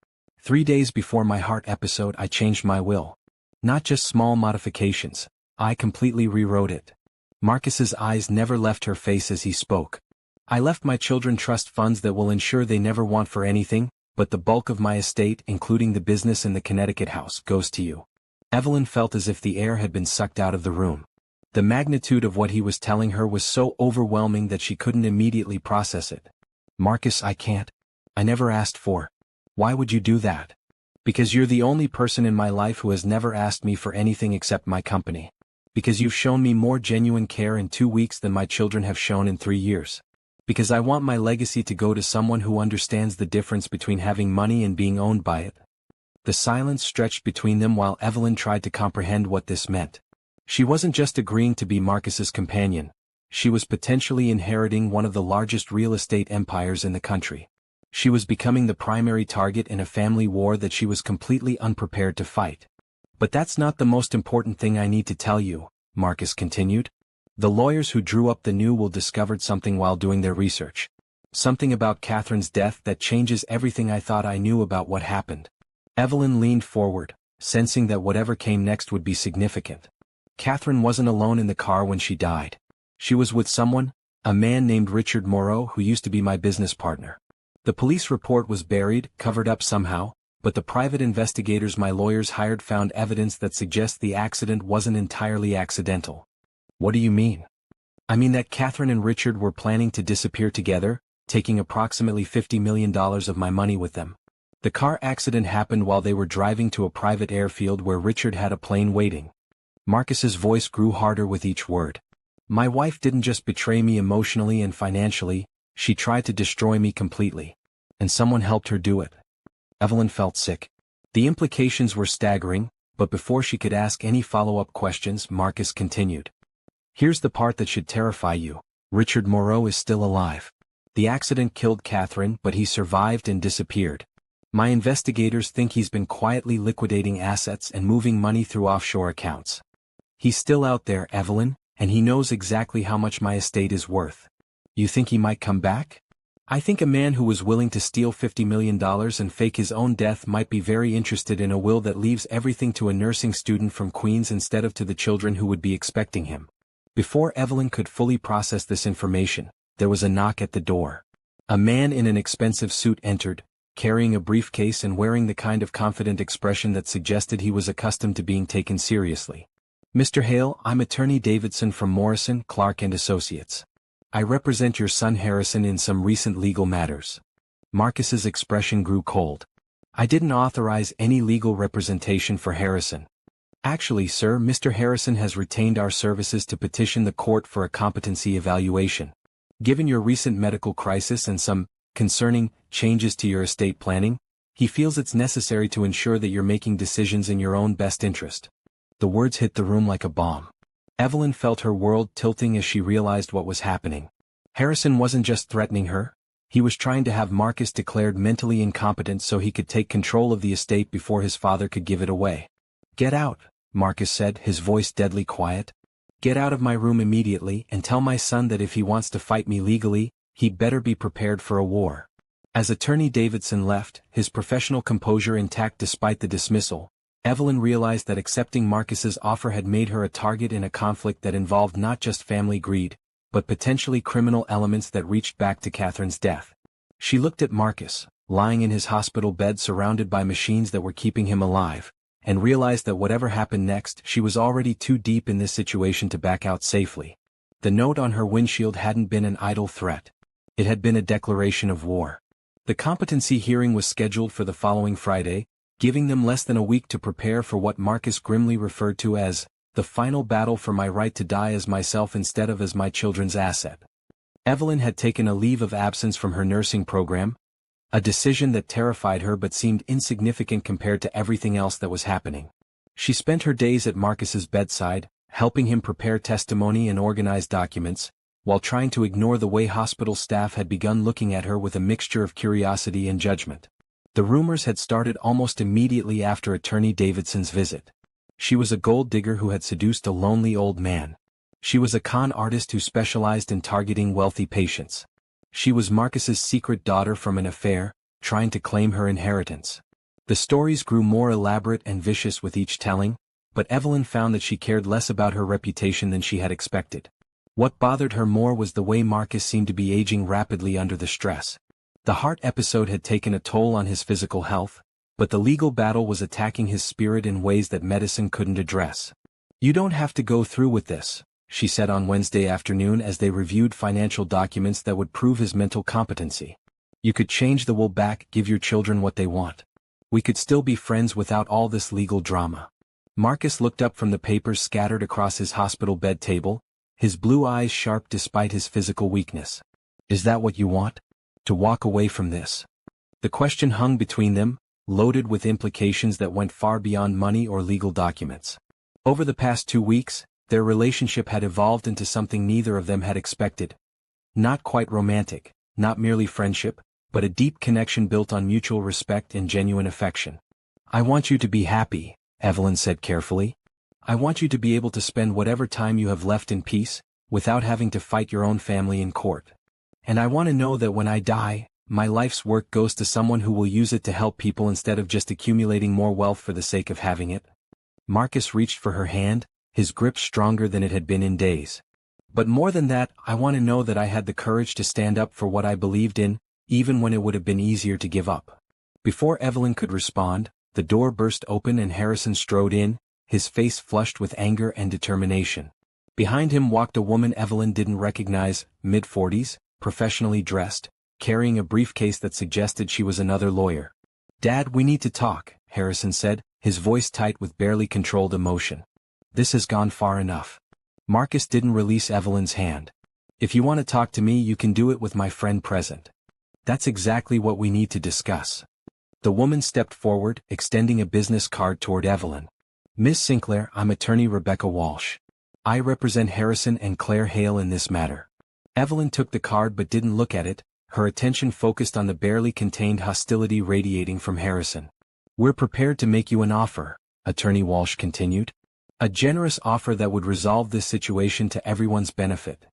3 days before my heart episode, I changed my will. Not just small modifications, I completely rewrote it. Marcus's eyes never left her face as he spoke. "I left my children trust funds that will ensure they never want for anything, but the bulk of my estate, including the business and the Connecticut house, goes to you." Evelyn felt as if the air had been sucked out of the room. The magnitude of what he was telling her was so overwhelming that she couldn't immediately process it. "Marcus, I can't. I never asked for. Why would you do that?" "Because you're the only person in my life who has never asked me for anything except my company. Because you've shown me more genuine care in 2 weeks than my children have shown in 3 years. Because I want my legacy to go to someone who understands the difference between having money and being owned by it." The silence stretched between them while Evelyn tried to comprehend what this meant. She wasn't just agreeing to be Marcus's companion. She was potentially inheriting one of the largest real estate empires in the country. She was becoming the primary target in a family war that she was completely unprepared to fight. "But that's not the most important thing I need to tell you," Marcus continued. "The lawyers who drew up the new will discovered something while doing their research. Something about Catherine's death that changes everything I thought I knew about what happened." Evelyn leaned forward, sensing that whatever came next would be significant. Catherine wasn't alone in the car when she died. She was with someone, a man named Richard Moreau who used to be my business partner. The police report was buried, covered up somehow, but the private investigators my lawyers hired found evidence that suggests the accident wasn't entirely accidental. "What do you mean?" "I mean that Catherine and Richard were planning to disappear together, taking approximately $50 million of my money with them. The car accident happened while they were driving to a private airfield where Richard had a plane waiting." Marcus's voice grew harder with each word. "My wife didn't just betray me emotionally and financially, she tried to destroy me completely. And someone helped her do it." Evelyn felt sick. The implications were staggering, but before she could ask any follow-up questions, Marcus continued. "Here's the part that should terrify you. Richard Moreau is still alive. The accident killed Catherine, but he survived and disappeared. My investigators think he's been quietly liquidating assets and moving money through offshore accounts. He's still out there, Evelyn, and he knows exactly how much my estate is worth." You think he might come back? I think a man who was willing to steal $50 million and fake his own death might be very interested in a will that leaves everything to a nursing student from Queens instead of to the children who would be expecting him. Before Evelyn could fully process this information, there was a knock at the door. A man in an expensive suit entered, carrying a briefcase and wearing the kind of confident expression that suggested he was accustomed to being taken seriously. Mr. Hale, I'm Attorney Davidson from Morrison, Clark & Associates. I represent your son Harrison in some recent legal matters. Marcus's expression grew cold. I didn't authorize any legal representation for Harrison. Actually, sir, Mr. Harrison has retained our services to petition the court for a competency evaluation. Given your recent medical crisis and some concerning changes to your estate planning, he feels it's necessary to ensure that you're making decisions in your own best interest. The words hit the room like a bomb. Evelyn felt her world tilting as she realized what was happening. Harrison wasn't just threatening her, he was trying to have Marcus declared mentally incompetent so he could take control of the estate before his father could give it away. Get out, Marcus said, his voice deadly quiet. Get out of my room immediately and tell my son that if he wants to fight me legally, he'd better be prepared for a war. As Attorney Davidson left, his professional composure intact despite the dismissal, Evelyn realized that accepting Marcus's offer had made her a target in a conflict that involved not just family greed, but potentially criminal elements that reached back to Catherine's death. She looked at Marcus, lying in his hospital bed surrounded by machines that were keeping him alive, and realized that whatever happened next, she was already too deep in this situation to back out safely. The note on her windshield hadn't been an idle threat. It had been a declaration of war. The competency hearing was scheduled for the following Friday, giving them less than a week to prepare for what Marcus grimly referred to as the final battle for my right to die as myself instead of as my children's asset. Evelyn had taken a leave of absence from her nursing program, a decision that terrified her but seemed insignificant compared to everything else that was happening. She spent her days at Marcus's bedside, helping him prepare testimony and organize documents, while trying to ignore the way hospital staff had begun looking at her with a mixture of curiosity and judgment. The rumors had started almost immediately after Attorney Davidson's visit. She was a gold digger who had seduced a lonely old man. She was a con artist who specialized in targeting wealthy patients. She was Marcus's secret daughter from an affair, trying to claim her inheritance. The stories grew more elaborate and vicious with each telling, but Evelyn found that she cared less about her reputation than she had expected. What bothered her more was the way Marcus seemed to be aging rapidly under the stress. The heart episode had taken a toll on his physical health, but the legal battle was attacking his spirit in ways that medicine couldn't address. You don't have to go through with this, she said on Wednesday afternoon as they reviewed financial documents that would prove his mental competency. You could change the will back, give your children what they want. We could still be friends without all this legal drama. Marcus looked up from the papers scattered across his hospital bed table, his blue eyes sharp despite his physical weakness. Is that what you want? To walk away from this? The question hung between them, loaded with implications that went far beyond money or legal documents. Over the past 2 weeks, their relationship had evolved into something neither of them had expected. Not quite romantic, not merely friendship, but a deep connection built on mutual respect and genuine affection. I want you to be happy, Evelyn said carefully. I want you to be able to spend whatever time you have left in peace, without having to fight your own family in court. And I want to know that when I die, my life's work goes to someone who will use it to help people instead of just accumulating more wealth for the sake of having it. Marcus reached for her hand, his grip stronger than it had been in days. But more than that, I want to know that I had the courage to stand up for what I believed in, even when it would have been easier to give up. Before Evelyn could respond, the door burst open and Harrison strode in, his face flushed with anger and determination. Behind him walked a woman Evelyn didn't recognize, mid-40s, professionally dressed, carrying a briefcase that suggested she was another lawyer. Dad, we need to talk, Harrison said, his voice tight with barely controlled emotion. This has gone far enough. Marcus didn't release Evelyn's hand. If you want to talk to me, you can do it with my friend present. That's exactly what we need to discuss. The woman stepped forward, extending a business card toward Evelyn. Miss Sinclair, I'm attorney Rebecca Walsh. I represent Harrison and Claire Hale in this matter. Evelyn took the card but didn't look at it, her attention focused on the barely contained hostility radiating from Harrison. We're prepared to make you an offer, Attorney Walsh continued. A generous offer that would resolve this situation to everyone's benefit.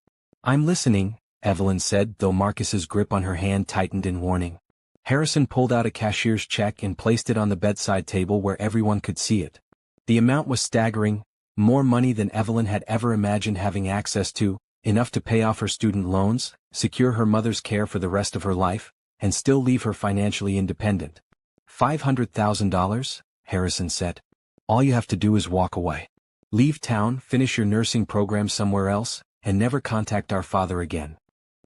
I'm listening, Evelyn said, though Marcus's grip on her hand tightened in warning. Harrison pulled out a cashier's check and placed it on the bedside table where everyone could see it. The amount was staggering, more money than Evelyn had ever imagined having access to, enough to pay off her student loans, secure her mother's care for the rest of her life, and still leave her financially independent. $500,000, Harrison said. All you have to do is walk away. Leave town, finish your nursing program somewhere else, and never contact our father again.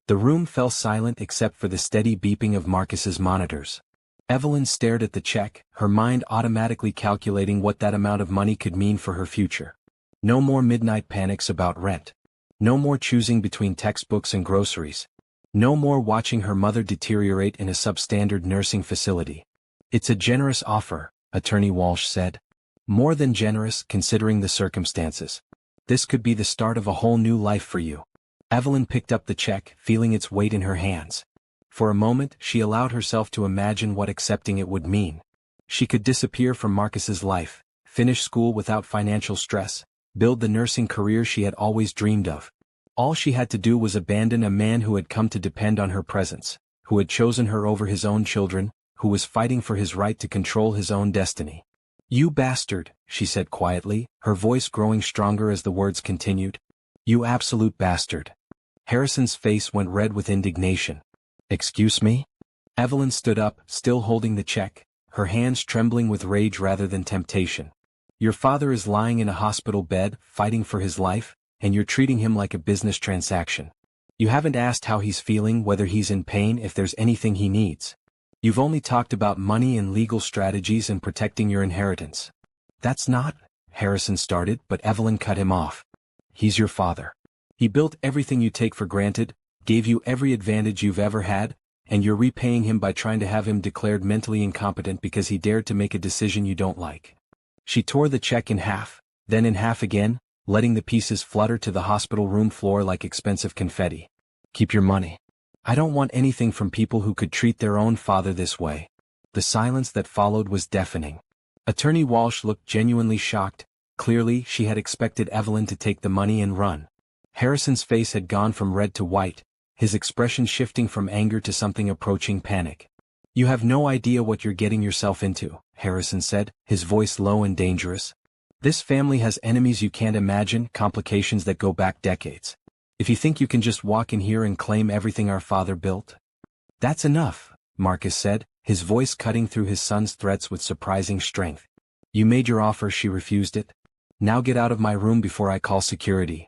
The room fell silent except for the steady beeping of Marcus's monitors. Evelyn stared at the check, her mind automatically calculating what that amount of money could mean for her future. No more midnight panics about rent. No more choosing between textbooks and groceries. No more watching her mother deteriorate in a substandard nursing facility. It's a generous offer, Attorney Walsh said. More than generous, considering the circumstances. This could be the start of a whole new life for you. Evelyn picked up the check, feeling its weight in her hands. For a moment, she allowed herself to imagine what accepting it would mean. She could disappear from Marcus's life, finish school without financial stress, build the nursing career she had always dreamed of. All she had to do was abandon a man who had come to depend on her presence, who had chosen her over his own children, who was fighting for his right to control his own destiny. "You bastard," she said quietly, her voice growing stronger as the words continued. "You absolute bastard." Harrison's face went red with indignation. "Excuse me?" Evelyn stood up, still holding the check, her hands trembling with rage rather than temptation. "Your father is lying in a hospital bed, fighting for his life, and you're treating him like a business transaction. You haven't asked how he's feeling, whether he's in pain, if there's anything he needs. You've only talked about money and legal strategies and protecting your inheritance." "That's not," Harrison started, but Evelyn cut him off. "He's your father. He built everything you take for granted, gave you every advantage you've ever had, and you're repaying him by trying to have him declared mentally incompetent because he dared to make a decision you don't like." She tore the check in half, then in half again, letting the pieces flutter to the hospital room floor like expensive confetti. "Keep your money. I don't want anything from people who could treat their own father this way." The silence that followed was deafening. Attorney Walsh looked genuinely shocked. Clearly, she had expected Evelyn to take the money and run. Harrison's face had gone from red to white, his expression shifting from anger to something approaching panic. "You have no idea what you're getting yourself into," Harrison said, his voice low and dangerous. "This family has enemies you can't imagine, complications that go back decades. If you think you can just walk in here and claim everything our father built." "That's enough," Marcus said, his voice cutting through his son's threats with surprising strength. "You made your offer, she refused it. Now get out of my room before I call security."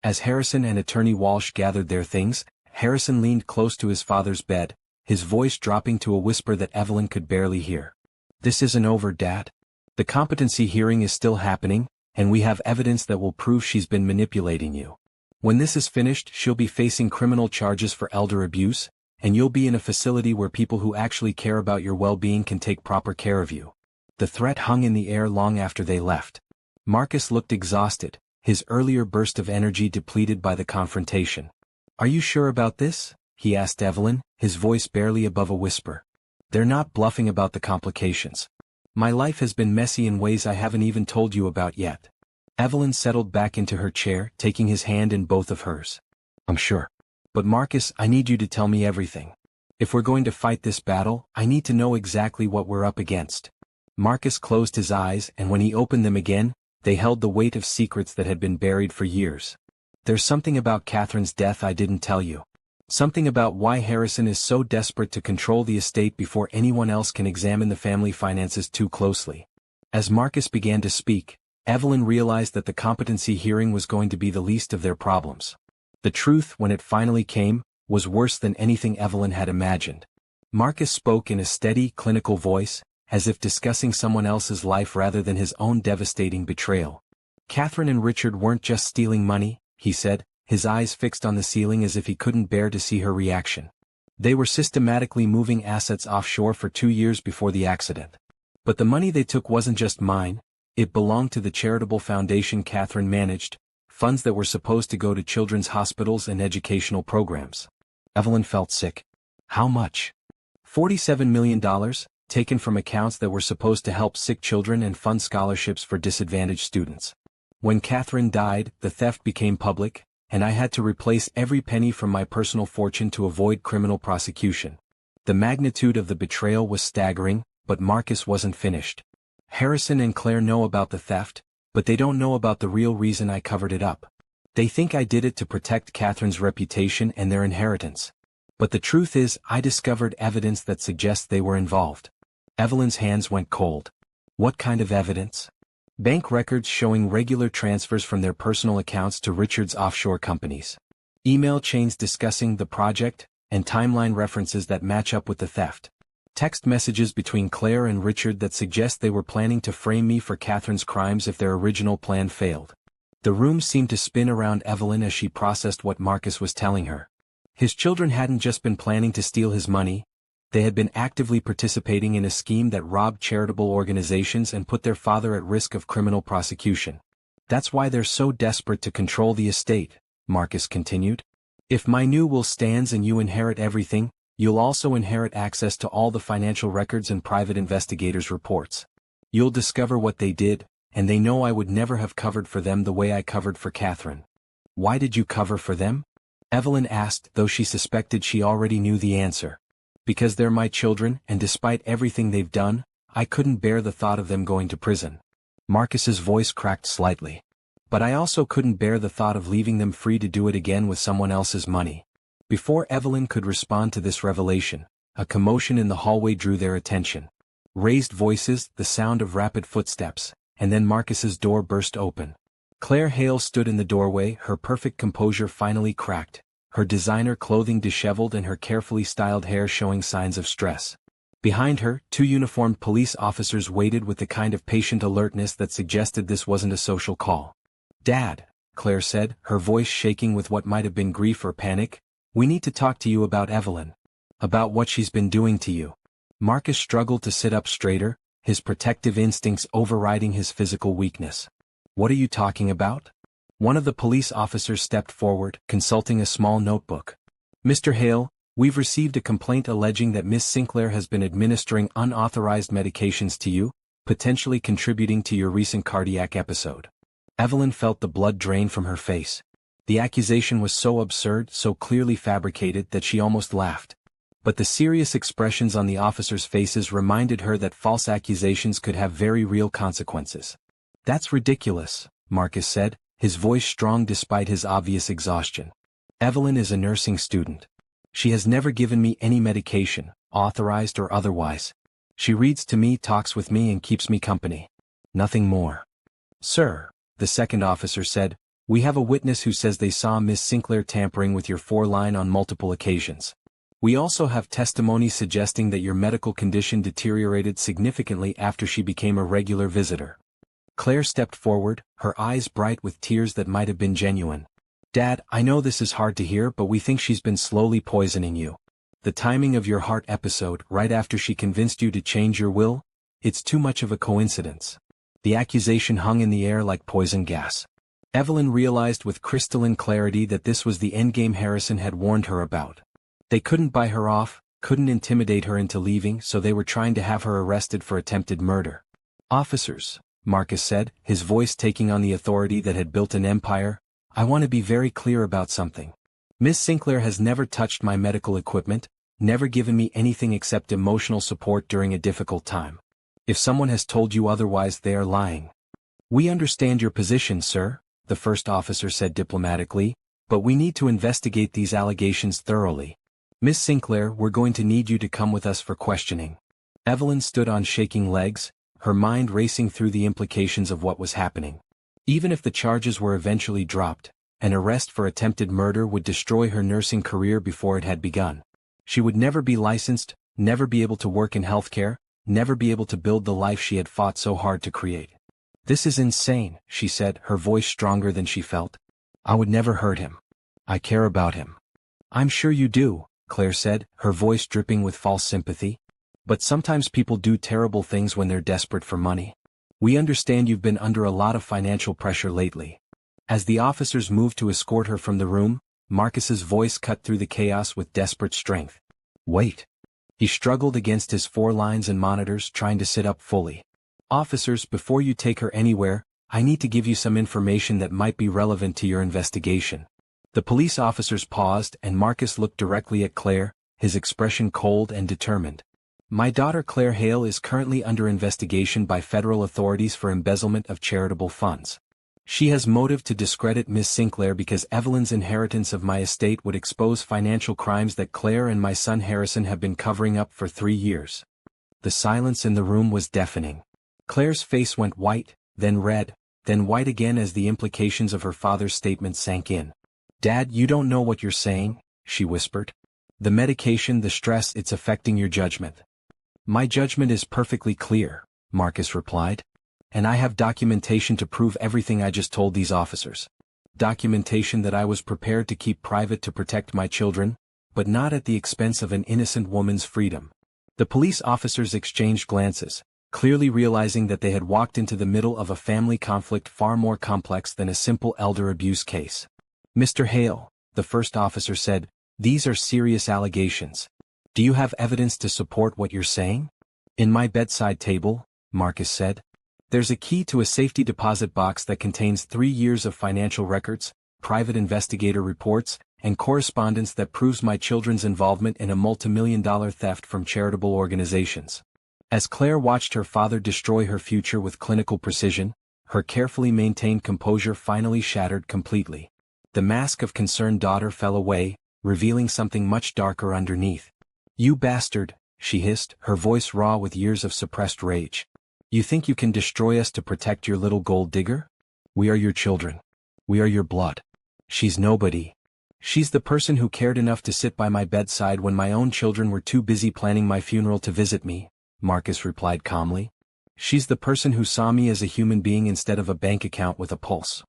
As Harrison and Attorney Walsh gathered their things, Harrison leaned close to his father's bed, his voice dropping to a whisper that Evelyn could barely hear. "This isn't over, Dad. The competency hearing is still happening, and we have evidence that will prove she's been manipulating you. When this is finished, she'll be facing criminal charges for elder abuse, and you'll be in a facility where people who actually care about your well-being can take proper care of you." The threat hung in the air long after they left. Marcus looked exhausted, his earlier burst of energy depleted by the confrontation. "Are you sure about this?" he asked Evelyn, his voice barely above a whisper. "They're not bluffing about the complications. My life has been messy in ways I haven't even told you about yet." Evelyn settled back into her chair, taking his hand in both of hers. "I'm sure. But Marcus, I need you to tell me everything. If we're going to fight this battle, I need to know exactly what we're up against." Marcus closed his eyes, and when he opened them again, they held the weight of secrets that had been buried for years. "There's something about Catherine's death I didn't tell you. Something about why Harrison is so desperate to control the estate before anyone else can examine the family finances too closely." As Marcus began to speak, Evelyn realized that the competency hearing was going to be the least of their problems. The truth, when it finally came, was worse than anything Evelyn had imagined. Marcus spoke in a steady, clinical voice, as if discussing someone else's life rather than his own devastating betrayal. "Catherine and Richard weren't just stealing money," he said, his eyes fixed on the ceiling as if he couldn't bear to see her reaction. "They were systematically moving assets offshore for 2 years before the accident. But the money they took wasn't just mine, it belonged to the charitable foundation Catherine managed, funds that were supposed to go to children's hospitals and educational programs." Evelyn felt sick. "How much?" $47 million, taken from accounts that were supposed to help sick children and fund scholarships for disadvantaged students. When Catherine died, the theft became public, and I had to replace every penny from my personal fortune to avoid criminal prosecution. The magnitude of the betrayal was staggering, but Marcus wasn't finished. Harrison and Claire know about the theft, but they don't know about the real reason I covered it up. They think I did it to protect Catherine's reputation and their inheritance. But the truth is, I discovered evidence that suggests they were involved. Evelyn's hands went cold. What kind of evidence? Bank records showing regular transfers from their personal accounts to Richard's offshore companies. Email chains discussing the project, and timeline references that match up with the theft. Text messages between Claire and Richard that suggest they were planning to frame me for Catherine's crimes if their original plan failed. The room seemed to spin around Evelyn as she processed what Marcus was telling her. His children hadn't just been planning to steal his money, they had been actively participating in a scheme that robbed charitable organizations and put their father at risk of criminal prosecution. That's why they're so desperate to control the estate, Marcus continued. If my new will stands and you inherit everything, you'll also inherit access to all the financial records and private investigators' reports. You'll discover what they did, and they know I would never have covered for them the way I covered for Catherine. Why did you cover for them? Evelyn asked, though she suspected she already knew the answer. Because they're my children, and despite everything they've done, I couldn't bear the thought of them going to prison. Marcus's voice cracked slightly. But I also couldn't bear the thought of leaving them free to do it again with someone else's money. Before Evelyn could respond to this revelation, a commotion in the hallway drew their attention. Raised voices, the sound of rapid footsteps, and then Marcus's door burst open. Claire Hale stood in the doorway, her perfect composure finally cracked, her designer clothing disheveled and her carefully styled hair showing signs of stress. Behind her, two uniformed police officers waited with the kind of patient alertness that suggested this wasn't a social call. "Dad," Claire said, her voice shaking with what might have been grief or panic, "we need to talk to you about Evelyn. About what she's been doing to you." Marcus struggled to sit up straighter, his protective instincts overriding his physical weakness. "What are you talking about?" One of the police officers stepped forward, consulting a small notebook. "Mr. Hale, we've received a complaint alleging that Miss Sinclair has been administering unauthorized medications to you, potentially contributing to your recent cardiac episode." Evelyn felt the blood drain from her face. The accusation was so absurd, so clearly fabricated that she almost laughed. But the serious expressions on the officers' faces reminded her that false accusations could have very real consequences. "That's ridiculous," Marcus said, his voice strong despite his obvious exhaustion. "Evelyn is a nursing student. She has never given me any medication, authorized or otherwise. She reads to me, talks with me and keeps me company. Nothing more." "Sir," the second officer said, "we have a witness who says they saw Miss Sinclair tampering with your four-line on multiple occasions. We also have testimony suggesting that your medical condition deteriorated significantly after she became a regular visitor." Claire stepped forward, her eyes bright with tears that might have been genuine. "Dad, I know this is hard to hear, but we think she's been slowly poisoning you. The timing of your heart episode, right after she convinced you to change your will, it's too much of a coincidence." The accusation hung in the air like poison gas. Evelyn realized with crystalline clarity that this was the endgame Harrison had warned her about. They couldn't buy her off, couldn't intimidate her into leaving, so they were trying to have her arrested for attempted murder. "Officers," Marcus said, his voice taking on the authority that had built an empire, "I want to be very clear about something. Miss Sinclair has never touched my medical equipment, never given me anything except emotional support during a difficult time. If someone has told you otherwise, they are lying." "We understand your position, sir," the first officer said diplomatically, "but we need to investigate these allegations thoroughly. Miss Sinclair, we're going to need you to come with us for questioning." Evelyn stood on shaking legs, her mind racing through the implications of what was happening. Even if the charges were eventually dropped, an arrest for attempted murder would destroy her nursing career before it had begun. She would never be licensed, never be able to work in healthcare, never be able to build the life she had fought so hard to create. "This is insane," she said, her voice stronger than she felt. "I would never hurt him. I care about him." "I'm sure you do," Claire said, her voice dripping with false sympathy. "But sometimes people do terrible things when they're desperate for money. We understand you've been under a lot of financial pressure lately." As the officers moved to escort her from the room, Marcus's voice cut through the chaos with desperate strength. "Wait." He struggled against his four lines and monitors, trying to sit up fully. "Officers, before you take her anywhere, I need to give you some information that might be relevant to your investigation." The police officers paused and Marcus looked directly at Claire, his expression cold and determined. My daughter Claire Hale is currently under investigation by federal authorities for embezzlement of charitable funds. She has motive to discredit Miss Sinclair because Evelyn's inheritance of my estate would expose financial crimes that Claire and my son Harrison have been covering up for 3 years. The silence in the room was deafening. Claire's face went white, then red, then white again as the implications of her father's statement sank in. Dad, you don't know what you're saying, she whispered. The medication, the stress, it's affecting your judgment. My judgment is perfectly clear, Marcus replied. And I have documentation to prove everything I just told these officers. Documentation that I was prepared to keep private to protect my children, but not at the expense of an innocent woman's freedom. The police officers exchanged glances, clearly realizing that they had walked into the middle of a family conflict far more complex than a simple elder abuse case. Mr. Hale, the first officer said, these are serious allegations. Do you have evidence to support what you're saying? In my bedside table, Marcus said. There's a key to a safety deposit box that contains 3 years of financial records, private investigator reports, and correspondence that proves my children's involvement in a multimillion-dollar theft from charitable organizations. As Claire watched her father destroy her future with clinical precision, her carefully maintained composure finally shattered completely. The mask of concerned daughter fell away, revealing something much darker underneath. You bastard, she hissed, her voice raw with years of suppressed rage. You think you can destroy us to protect your little gold digger? We are your children. We are your blood. She's nobody. She's the person who cared enough to sit by my bedside when my own children were too busy planning my funeral to visit me, Marcus replied calmly. She's the person who saw me as a human being instead of a bank account with a pulse.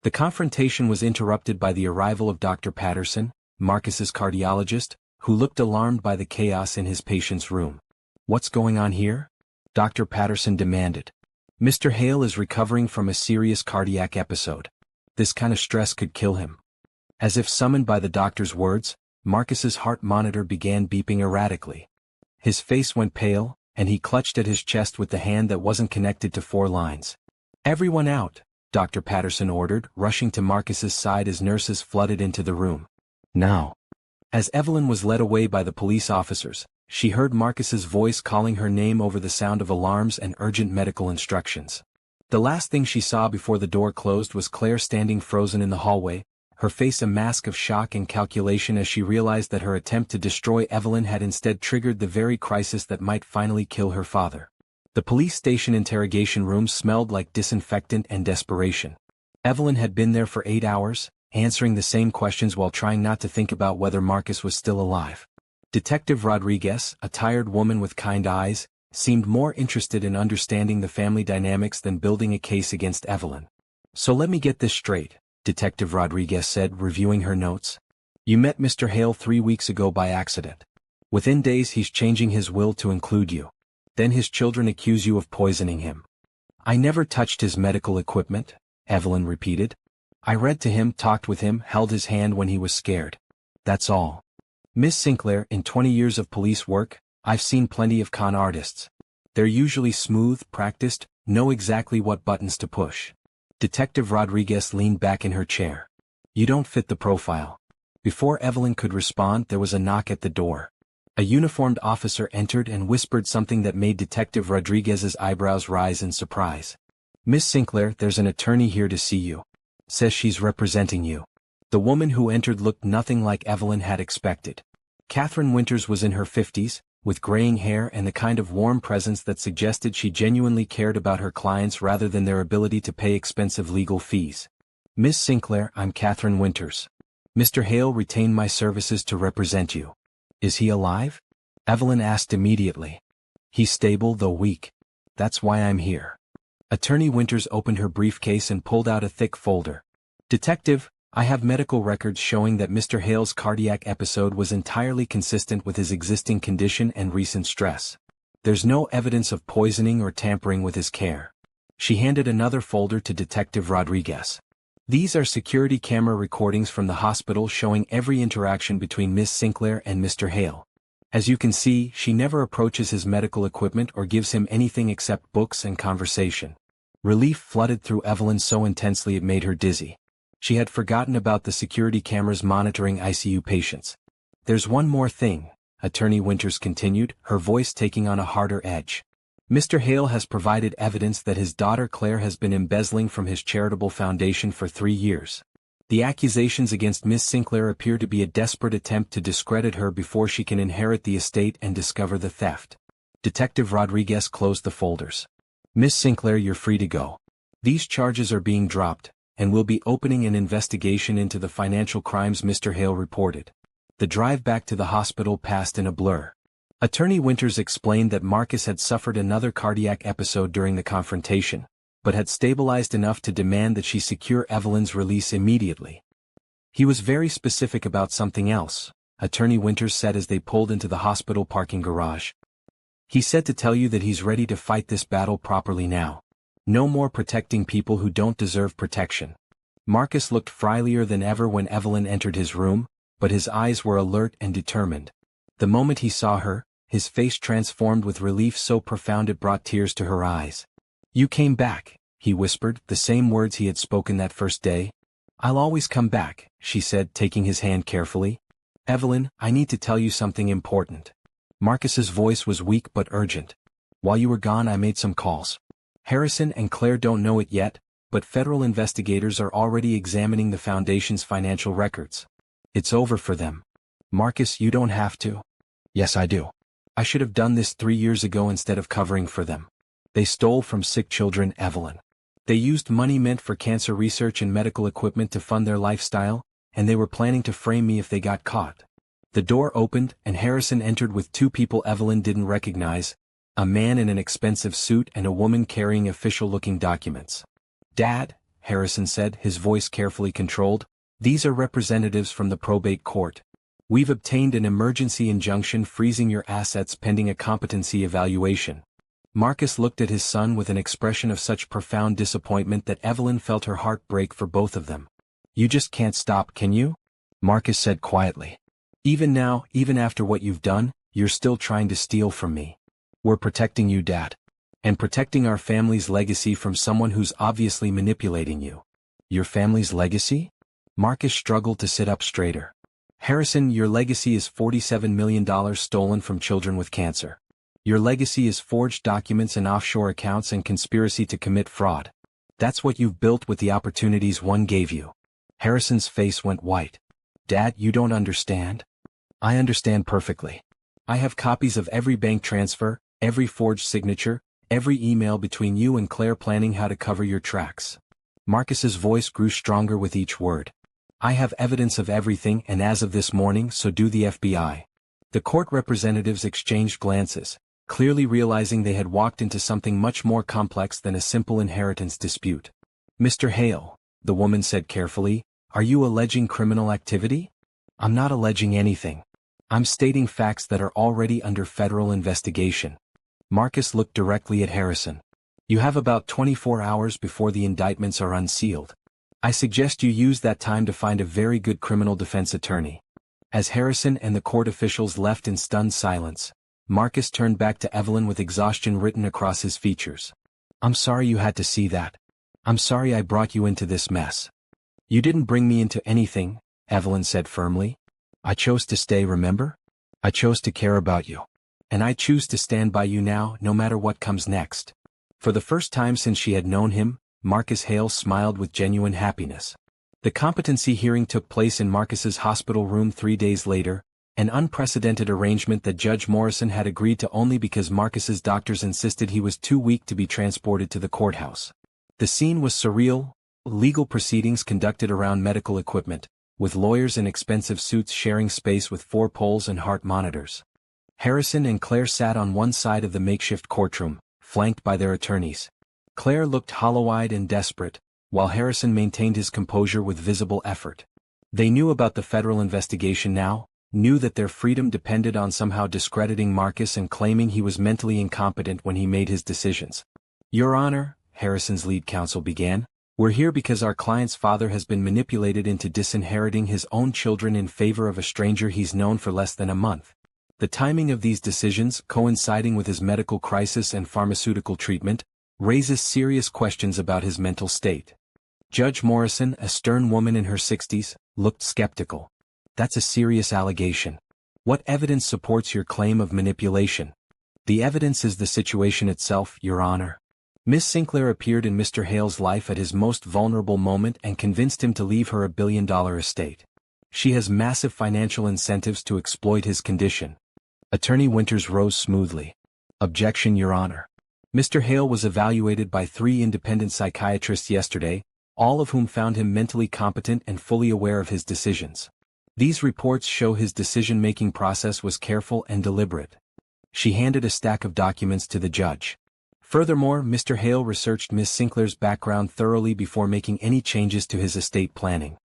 The confrontation was interrupted by the arrival of Dr. Patterson, Marcus's cardiologist, who looked alarmed by the chaos in his patient's room. What's going on here? Dr. Patterson demanded. Mr. Hale is recovering from a serious cardiac episode. This kind of stress could kill him. As if summoned by the doctor's words, Marcus's heart monitor began beeping erratically. His face went pale, and he clutched at his chest with the hand that wasn't connected to 4 lines. Everyone out, Dr. Patterson ordered, rushing to Marcus's side as nurses flooded into the room. Now. As Evelyn was led away by the police officers, she heard Marcus's voice calling her name over the sound of alarms and urgent medical instructions. The last thing she saw before the door closed was Claire standing frozen in the hallway, her face a mask of shock and calculation as she realized that her attempt to destroy Evelyn had instead triggered the very crisis that might finally kill her father. The police station interrogation room smelled like disinfectant and desperation. Evelyn had been there for 8 hours, answering the same questions while trying not to think about whether Marcus was still alive. Detective Rodriguez, a tired woman with kind eyes, seemed more interested in understanding the family dynamics than building a case against Evelyn. So let me get this straight, Detective Rodriguez said, reviewing her notes. You met Mr. Hale 3 weeks ago by accident. Within days he's changing his will to include you. Then his children accuse you of poisoning him. I never touched his medical equipment, Evelyn repeated. I read to him, talked with him, held his hand when he was scared. That's all. Miss Sinclair, in 20 years of police work, I've seen plenty of con artists. They're usually smooth, practiced, know exactly what buttons to push. Detective Rodriguez leaned back in her chair. You don't fit the profile. Before Evelyn could respond, there was a knock at the door. A uniformed officer entered and whispered something that made Detective Rodriguez's eyebrows rise in surprise. Miss Sinclair, there's an attorney here to see you. Says she's representing you. The woman who entered looked nothing like Evelyn had expected. Catherine Winters was in her 50s, with graying hair and the kind of warm presence that suggested she genuinely cared about her clients rather than their ability to pay expensive legal fees. Miss Sinclair, I'm Catherine Winters. Mr. Hale retained my services to represent you. Is he alive? Evelyn asked immediately. He's stable though weak. That's why I'm here. Attorney Winters opened her briefcase and pulled out a thick folder. Detective, I have medical records showing that Mr. Hale's cardiac episode was entirely consistent with his existing condition and recent stress. There's no evidence of poisoning or tampering with his care. She handed another folder to Detective Rodriguez. These are security camera recordings from the hospital showing every interaction between Miss Sinclair and Mr. Hale. As you can see, she never approaches his medical equipment or gives him anything except books and conversation. Relief flooded through Evelyn so intensely it made her dizzy. She had forgotten about the security cameras monitoring ICU patients. "There's one more thing," Attorney Winters continued, her voice taking on a harder edge. "Mr. Hale has provided evidence that his daughter Claire has been embezzling from his charitable foundation for 3 years. The accusations against Miss Sinclair appear to be a desperate attempt to discredit her before she can inherit the estate and discover the theft." Detective Rodriguez closed the folders. "Miss Sinclair, you're free to go. These charges are being dropped, and we'll be opening an investigation into the financial crimes Mr. Hale reported." The drive back to the hospital passed in a blur. Attorney Winters explained that Marcus had suffered another cardiac episode during the confrontation, but had stabilized enough to demand that she secure Evelyn's release immediately. "He was very specific about something else," Attorney Winters said as they pulled into the hospital parking garage. "He said to tell you that he's ready to fight this battle properly now. No more protecting people who don't deserve protection." Marcus looked friendlier than ever when Evelyn entered his room, but his eyes were alert and determined. The moment he saw her, his face transformed with relief so profound it brought tears to her eyes. "You came back," he whispered, the same words he had spoken that first day. "I'll always come back," she said, taking his hand carefully. "Evelyn, I need to tell you something important." Marcus's voice was weak but urgent. "While you were gone I made some calls. Harrison and Claire don't know it yet, but federal investigators are already examining the foundation's financial records. It's over for them." "Marcus, you don't have to." "Yes, I do. I should have done this 3 years ago instead of covering for them. They stole from sick children, Evelyn. They used money meant for cancer research and medical equipment to fund their lifestyle, and they were planning to frame me if they got caught." The door opened, and Harrison entered with 2 people Evelyn didn't recognize, a man in an expensive suit and a woman carrying official-looking documents. "Dad," Harrison said, his voice carefully controlled, "these are representatives from the probate court. We've obtained an emergency injunction freezing your assets pending a competency evaluation." Marcus looked at his son with an expression of such profound disappointment that Evelyn felt her heart break for both of them. "You just can't stop, can you?" Marcus said quietly. "Even now, even after what you've done, you're still trying to steal from me. We're protecting you, Dad. And protecting our family's legacy from someone who's obviously manipulating you." "Your family's legacy?" Marcus struggled to sit up straighter. "Harrison, your legacy is $47 million stolen from children with cancer. Your legacy is forged documents and offshore accounts and conspiracy to commit fraud. That's what you've built with the opportunities one gave you." Harrison's face went white. "Dad, you don't understand." "I understand perfectly. I have copies of every bank transfer, every forged signature, every email between you and Claire planning how to cover your tracks." Marcus's voice grew stronger with each word. "I have evidence of everything, and as of this morning, so do the FBI." The court representatives exchanged glances, clearly realizing they had walked into something much more complex than a simple inheritance dispute. "Mr. Hale," the woman said carefully, "are you alleging criminal activity?" "I'm not alleging anything. I'm stating facts that are already under federal investigation." Marcus looked directly at Harrison. "You have about 24 hours before the indictments are unsealed. I suggest you use that time to find a very good criminal defense attorney." As Harrison and the court officials left in stunned silence, Marcus turned back to Evelyn with exhaustion written across his features. "I'm sorry you had to see that. I'm sorry I brought you into this mess." "You didn't bring me into anything," Evelyn said firmly. "I chose to stay, remember? I chose to care about you. And I choose to stand by you now, no matter what comes next." For the first time since she had known him, Marcus Hale smiled with genuine happiness. The competency hearing took place in Marcus's hospital room 3 days later, an unprecedented arrangement that Judge Morrison had agreed to only because Marcus's doctors insisted he was too weak to be transported to the courthouse. The scene was surreal, legal proceedings conducted around medical equipment, with lawyers in expensive suits sharing space with 4 poles and heart monitors. Harrison and Claire sat on one side of the makeshift courtroom, flanked by their attorneys. Claire looked hollow-eyed and desperate, while Harrison maintained his composure with visible effort. They knew about the federal investigation now, knew that their freedom depended on somehow discrediting Marcus and claiming he was mentally incompetent when he made his decisions. "Your Honor," Harrison's lead counsel began, "we're here because our client's father has been manipulated into disinheriting his own children in favor of a stranger he's known for less than a month. The timing of these decisions, coinciding with his medical crisis and pharmaceutical treatment, raises serious questions about his mental state. Judge Morrison, a stern woman in her 60s, looked skeptical. That's a serious allegation. What evidence supports your claim of manipulation? The evidence is the situation itself, Your Honor. Miss Sinclair appeared in Mr. Hale's life at his most vulnerable moment and convinced him to leave her a billion-dollar estate. She has massive financial incentives to exploit his condition. Attorney Winters rose smoothly. Objection, Your Honor. Mr. Hale was evaluated by 3 independent psychiatrists yesterday, all of whom found him mentally competent and fully aware of his decisions. These reports show his decision-making process was careful and deliberate. She handed a stack of documents to the judge. Furthermore, Mr. Hale researched Miss Sinclair's background thoroughly before making any changes to his estate planning.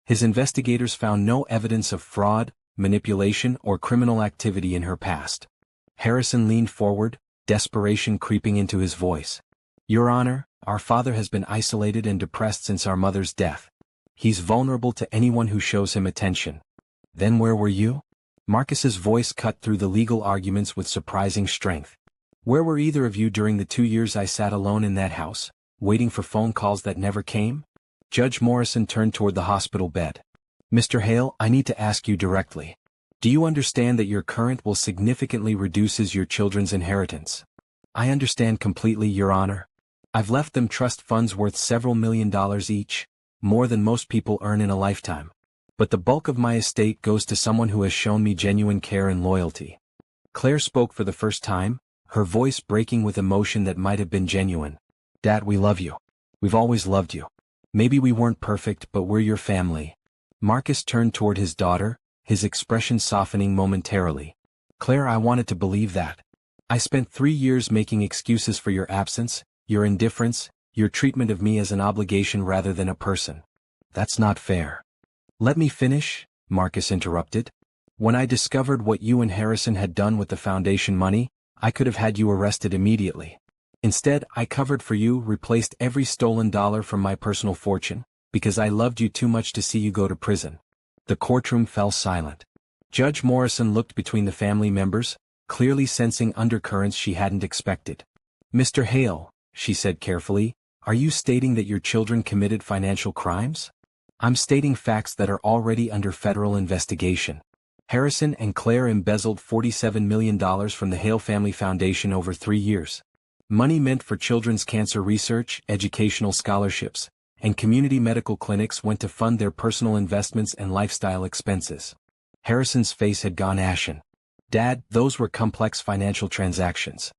His investigators found no evidence of fraud, manipulation, or criminal activity in her past. Harrison leaned forward, desperation creeping into his voice. Your Honor, our father has been isolated and depressed since our mother's death. He's vulnerable to anyone who shows him attention. Then where were you? Marcus's voice cut through the legal arguments with surprising strength. Where were either of you during the 2 years I sat alone in that house, waiting for phone calls that never came? Judge Morrison turned toward the hospital bed. Mr. Hale, I need to ask you directly. Do you understand that your current will significantly reduces your children's inheritance? I understand completely, Your Honor. I've left them trust funds worth several $1,000,000 each, more than most people earn in a lifetime. But the bulk of my estate goes to someone who has shown me genuine care and loyalty. Claire spoke for the first time, her voice breaking with emotion that might have been genuine. Dad, we love you. We've always loved you. Maybe we weren't perfect, but we're your family. Marcus turned toward his daughter, his expression softening momentarily. Claire, I wanted to believe that. I spent 3 years making excuses for your absence, your indifference, your treatment of me as an obligation rather than a person. That's not fair. Let me finish, Marcus interrupted. When I discovered what you and Harrison had done with the foundation money, I could have had you arrested immediately. Instead, I covered for you, replaced every stolen dollar from my personal fortune, because I loved you too much to see you go to prison. The courtroom fell silent. Judge Morrison looked between the family members, clearly sensing undercurrents she hadn't expected. Mr. Hale, she said carefully, are you stating that your children committed financial crimes? I'm stating facts that are already under federal investigation. Harrison and Claire embezzled $47 million from the Hale Family Foundation over 3 years. Money meant for children's cancer research, educational scholarships, and community medical clinics went to fund their personal investments and lifestyle expenses. Harrison's face had gone ashen. Dad, those were complex financial transactions.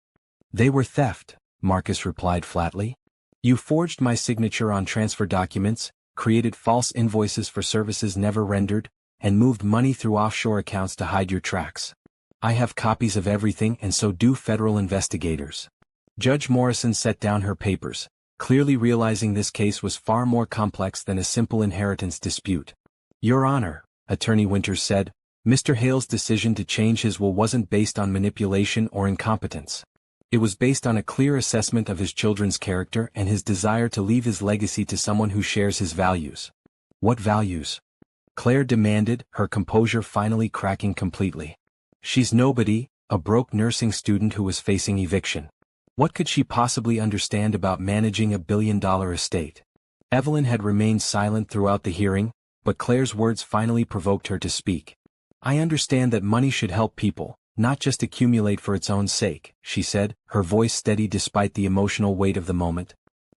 They were theft, Marcus replied flatly. You forged my signature on transfer documents, created false invoices for services never rendered, and moved money through offshore accounts to hide your tracks. I have copies of everything, and so do federal investigators. Judge Morrison set down her papers, clearly realizing this case was far more complex than a simple inheritance dispute. Your Honor, Attorney Winters said, Mr. Hale's decision to change his will wasn't based on manipulation or incompetence. It was based on a clear assessment of his children's character and his desire to leave his legacy to someone who shares his values. What values? Claire demanded, her composure finally cracking completely. She's nobody, a broke nursing student who was facing eviction. What could she possibly understand about managing a billion-dollar estate? Evelyn had remained silent throughout the hearing, but Claire's words finally provoked her to speak. I understand that money should help people, not just accumulate for its own sake, she said, her voice steady despite the emotional weight of the moment.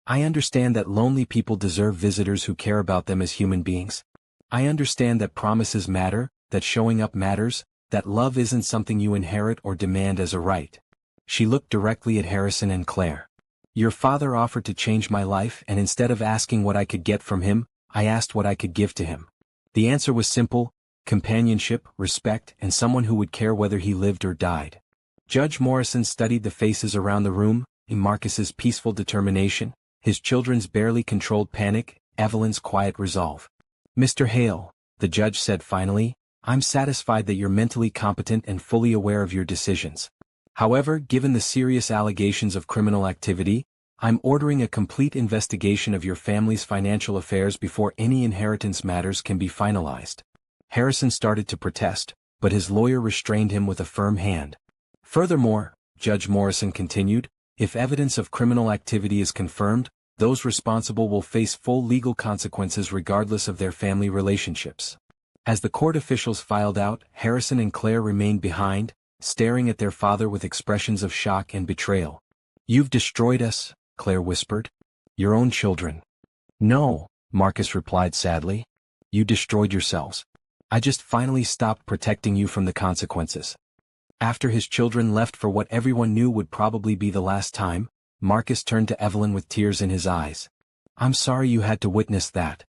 I understand that lonely people deserve visitors who care about them as human beings. I understand that promises matter, that showing up matters, that love isn't something you inherit or demand as a right. She looked directly at Harrison and Claire. Your father offered to change my life, and instead of asking what I could get from him, I asked what I could give to him. The answer was simple: companionship, respect, and someone who would care whether he lived or died. Judge Morrison studied the faces around the room, in Marcus's peaceful determination, his children's barely controlled panic, Evelyn's quiet resolve. Mr. Hale, the judge said finally, I'm satisfied that you're mentally competent and fully aware of your decisions. However, given the serious allegations of criminal activity, I'm ordering a complete investigation of your family's financial affairs before any inheritance matters can be finalized. Harrison started to protest, but his lawyer restrained him with a firm hand. Furthermore, Judge Morrison continued, if evidence of criminal activity is confirmed, those responsible will face full legal consequences regardless of their family relationships. As the court officials filed out, Harrison and Claire remained behind, staring at their father with expressions of shock and betrayal. "You've destroyed us," Claire whispered. "Your own children." "No," Marcus replied sadly. "You destroyed yourselves. I just finally stopped protecting you from the consequences." After his children left for what everyone knew would probably be the last time, Marcus turned to Evelyn with tears in his eyes. "I'm sorry you had to witness that."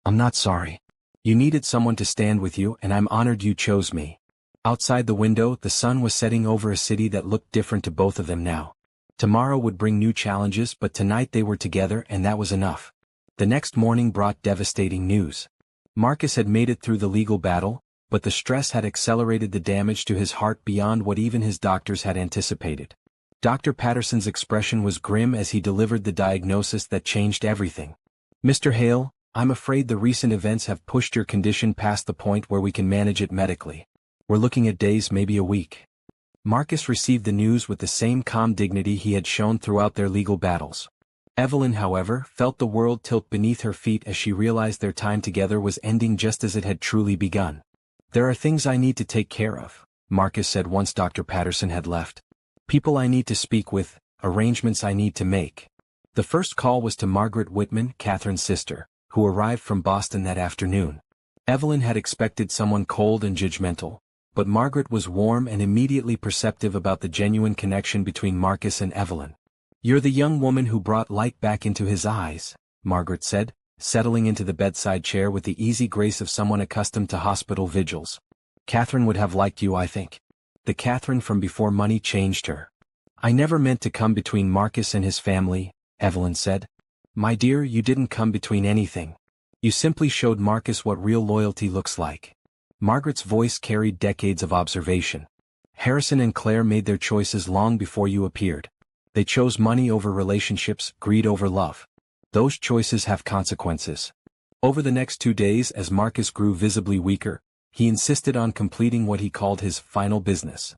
"I'm not sorry. You needed someone to stand with you, and I'm honored you chose me." Outside the window, the sun was setting over a city that looked different to both of them now. Tomorrow would bring new challenges, but tonight they were together, and that was enough. The next morning brought devastating news. Marcus had made it through the legal battle, but the stress had accelerated the damage to his heart beyond what even his doctors had anticipated. Dr. Patterson's expression was grim as he delivered the diagnosis that changed everything. "Mr. Hale, I'm afraid the recent events have pushed your condition past the point where we can manage it medically. We're looking at days, maybe a week." Marcus received the news with the same calm dignity he had shown throughout their legal battles. Evelyn, however, felt the world tilt beneath her feet as she realized their time together was ending just as it had truly begun. "There are things I need to take care of," Marcus said once Dr. Patterson had left. "People I need to speak with, arrangements I need to make." The first call was to Margaret Whitman, Catherine's sister, who arrived from Boston that afternoon. Evelyn had expected someone cold and judgmental, but Margaret was warm and immediately perceptive about the genuine connection between Marcus and Evelyn. "You're the young woman who brought light back into his eyes," Margaret said, settling into the bedside chair with the easy grace of someone accustomed to hospital vigils. "Catherine would have liked you, I think. The Catherine from before money changed her." "I never meant to come between Marcus and his family," Evelyn said. "My dear, you didn't come between anything. You simply showed Marcus what real loyalty looks like." Margaret's voice carried decades of observation. "Harrison and Claire made their choices long before you appeared. They chose money over relationships, greed over love. Those choices have consequences." Over the next 2 days, as Marcus grew visibly weaker, he insisted on completing what he called his final business.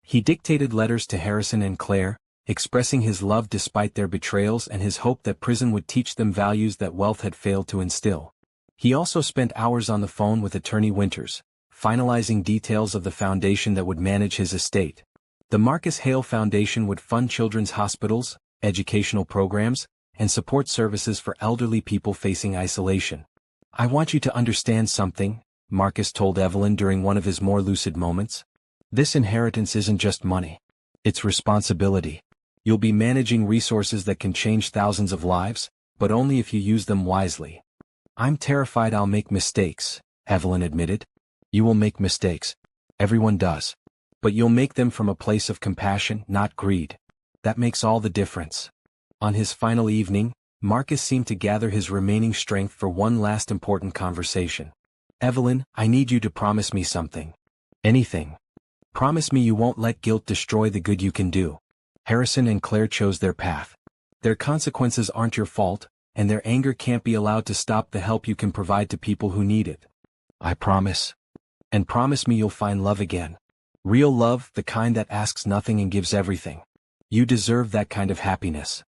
He dictated letters to Harrison and Claire, expressing his love despite their betrayals and his hope that prison would teach them values that wealth had failed to instill. He also spent hours on the phone with Attorney Winters, finalizing details of the foundation that would manage his estate. The Marcus Hale Foundation would fund children's hospitals, educational programs, and support services for elderly people facing isolation. "I want you to understand something," Marcus told Evelyn during one of his more lucid moments. "This inheritance isn't just money. It's responsibility. You'll be managing resources that can change thousands of lives, but only if you use them wisely." "I'm terrified I'll make mistakes," Evelyn admitted. "You will make mistakes. Everyone does. But you'll make them from a place of compassion, not greed. That makes all the difference." On his final evening, Marcus seemed to gather his remaining strength for one last important conversation. "Evelyn, I need you to promise me something. Anything. Promise me you won't let guilt destroy the good you can do. Harrison and Claire chose their path. Their consequences aren't your fault, and their anger can't be allowed to stop the help you can provide to people who need it." "I promise." "And promise me you'll find love again. Real love, the kind that asks nothing and gives everything. You deserve that kind of happiness."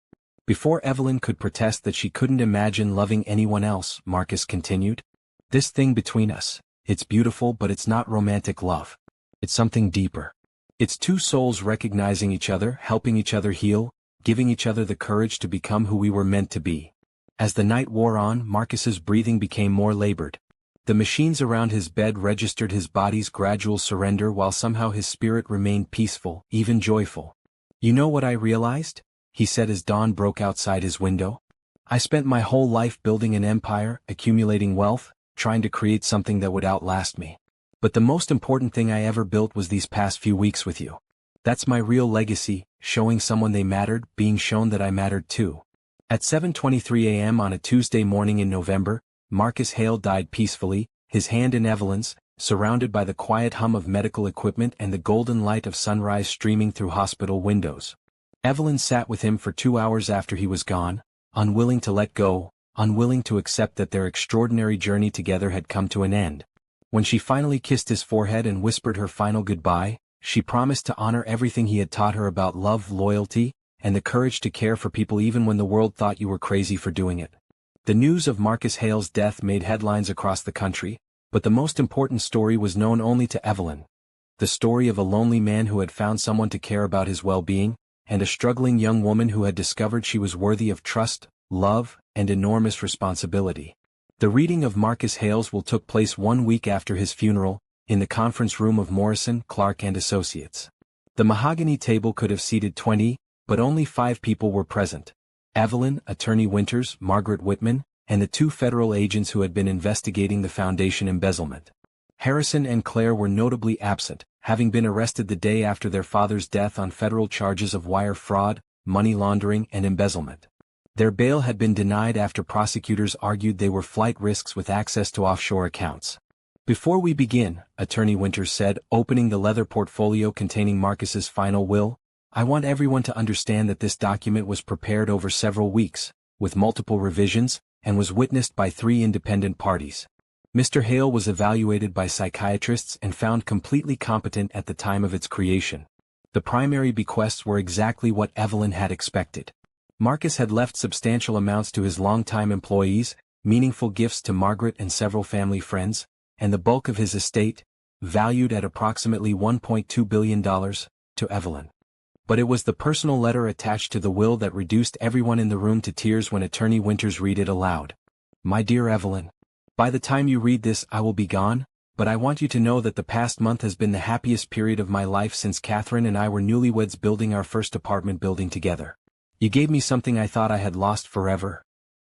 Before Evelyn could protest that she couldn't imagine loving anyone else, Marcus continued. "This thing between us, it's beautiful, but it's not romantic love. It's something deeper. It's two souls recognizing each other, helping each other heal, giving each other the courage to become who we were meant to be." As the night wore on, Marcus's breathing became more labored. The machines around his bed registered his body's gradual surrender while somehow his spirit remained peaceful, even joyful. "You know what I realized?" he said as dawn broke outside his window. "I spent my whole life building an empire, accumulating wealth, trying to create something that would outlast me. But the most important thing I ever built was these past few weeks with you. That's my real legacy, showing someone they mattered, being shown that I mattered too." At 7:23 a.m. on a Tuesday morning in November, Marcus Hale died peacefully, his hand in Evelyn's, surrounded by the quiet hum of medical equipment and the golden light of sunrise streaming through hospital windows. Evelyn sat with him for 2 hours after he was gone, unwilling to let go, unwilling to accept that their extraordinary journey together had come to an end. When she finally kissed his forehead and whispered her final goodbye, she promised to honor everything he had taught her about love, loyalty, and the courage to care for people even when the world thought you were crazy for doing it. The news of Marcus Hale's death made headlines across the country, but the most important story was known only to Evelyn. The story of a lonely man who had found someone to care about his well-being, and a struggling young woman who had discovered she was worthy of trust, love, and enormous responsibility. The reading of Marcus Hale's will took place 1 week after his funeral, in the conference room of Morrison, Clark and Associates. The mahogany table could have seated 20, but only 5 people were present. Evelyn, Attorney Winters, Margaret Whitman, and the 2 federal agents who had been investigating the foundation embezzlement. Harrison and Claire were notably absent, having been arrested the day after their father's death on federal charges of wire fraud, money laundering and embezzlement. Their bail had been denied after prosecutors argued they were flight risks with access to offshore accounts. "Before we begin," Attorney Winters said, opening the leather portfolio containing Marcus's final will, "I want everyone to understand that this document was prepared over several weeks, with multiple revisions, and was witnessed by 3 independent parties. Mr. Hale was evaluated by psychiatrists and found completely competent at the time of its creation. The primary bequests were exactly what Evelyn had expected. Marcus had left substantial amounts to his longtime employees, meaningful gifts to Margaret and several family friends, and the bulk of his estate, valued at approximately $1.2 billion, to Evelyn. But it was the personal letter attached to the will that reduced everyone in the room to tears when Attorney Winters read it aloud. My dear Evelyn, by the time you read this I will be gone, but I want you to know that the past month has been the happiest period of my life since Catherine and I were newlyweds building our first apartment building together. You gave me something I thought I had lost forever.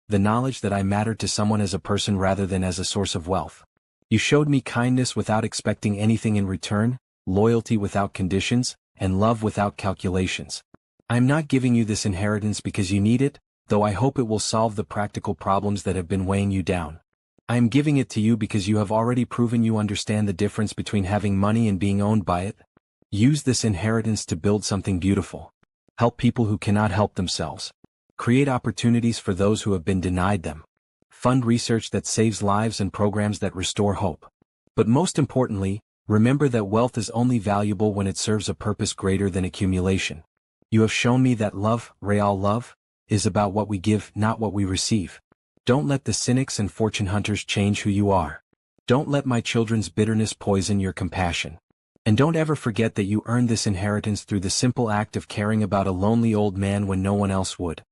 The knowledge that I mattered to someone as a person rather than as a source of wealth. You showed me kindness without expecting anything in return, loyalty without conditions, and love without calculations. I am not giving you this inheritance because you need it, though I hope it will solve the practical problems that have been weighing you down. I am giving it to you because you have already proven you understand the difference between having money and being owned by it. Use this inheritance to build something beautiful. Help people who cannot help themselves. Create opportunities for those who have been denied them. Fund research that saves lives and programs that restore hope. But most importantly, remember that wealth is only valuable when it serves a purpose greater than accumulation. You have shown me that love, real love, is about what we give, not what we receive. Don't let the cynics and fortune hunters change who you are. Don't let my children's bitterness poison your compassion. And don't ever forget that you earned this inheritance through the simple act of caring about a lonely old man when no one else would.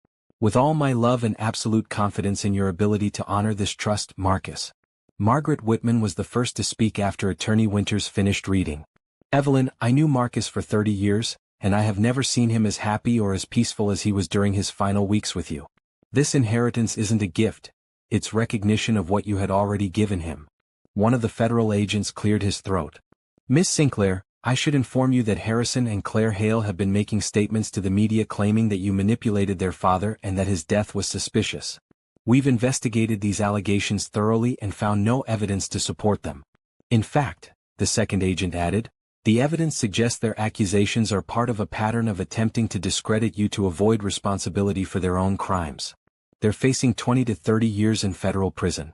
With all my love and absolute confidence in your ability to honor this trust, Marcus. Margaret Whitman was the first to speak after Attorney Winters finished reading. Evelyn, I knew Marcus for 30 years, and I have never seen him as happy or as peaceful as he was during his final weeks with you. This inheritance isn't a gift, it's recognition of what you had already given him. One of the federal agents cleared his throat. Miss Sinclair, I should inform you that Harrison and Claire Hale have been making statements to the media claiming that you manipulated their father and that his death was suspicious. We've investigated these allegations thoroughly and found no evidence to support them. In fact, the second agent added, the evidence suggests their accusations are part of a pattern of attempting to discredit you to avoid responsibility for their own crimes. They're facing 20 to 30 years in federal prison.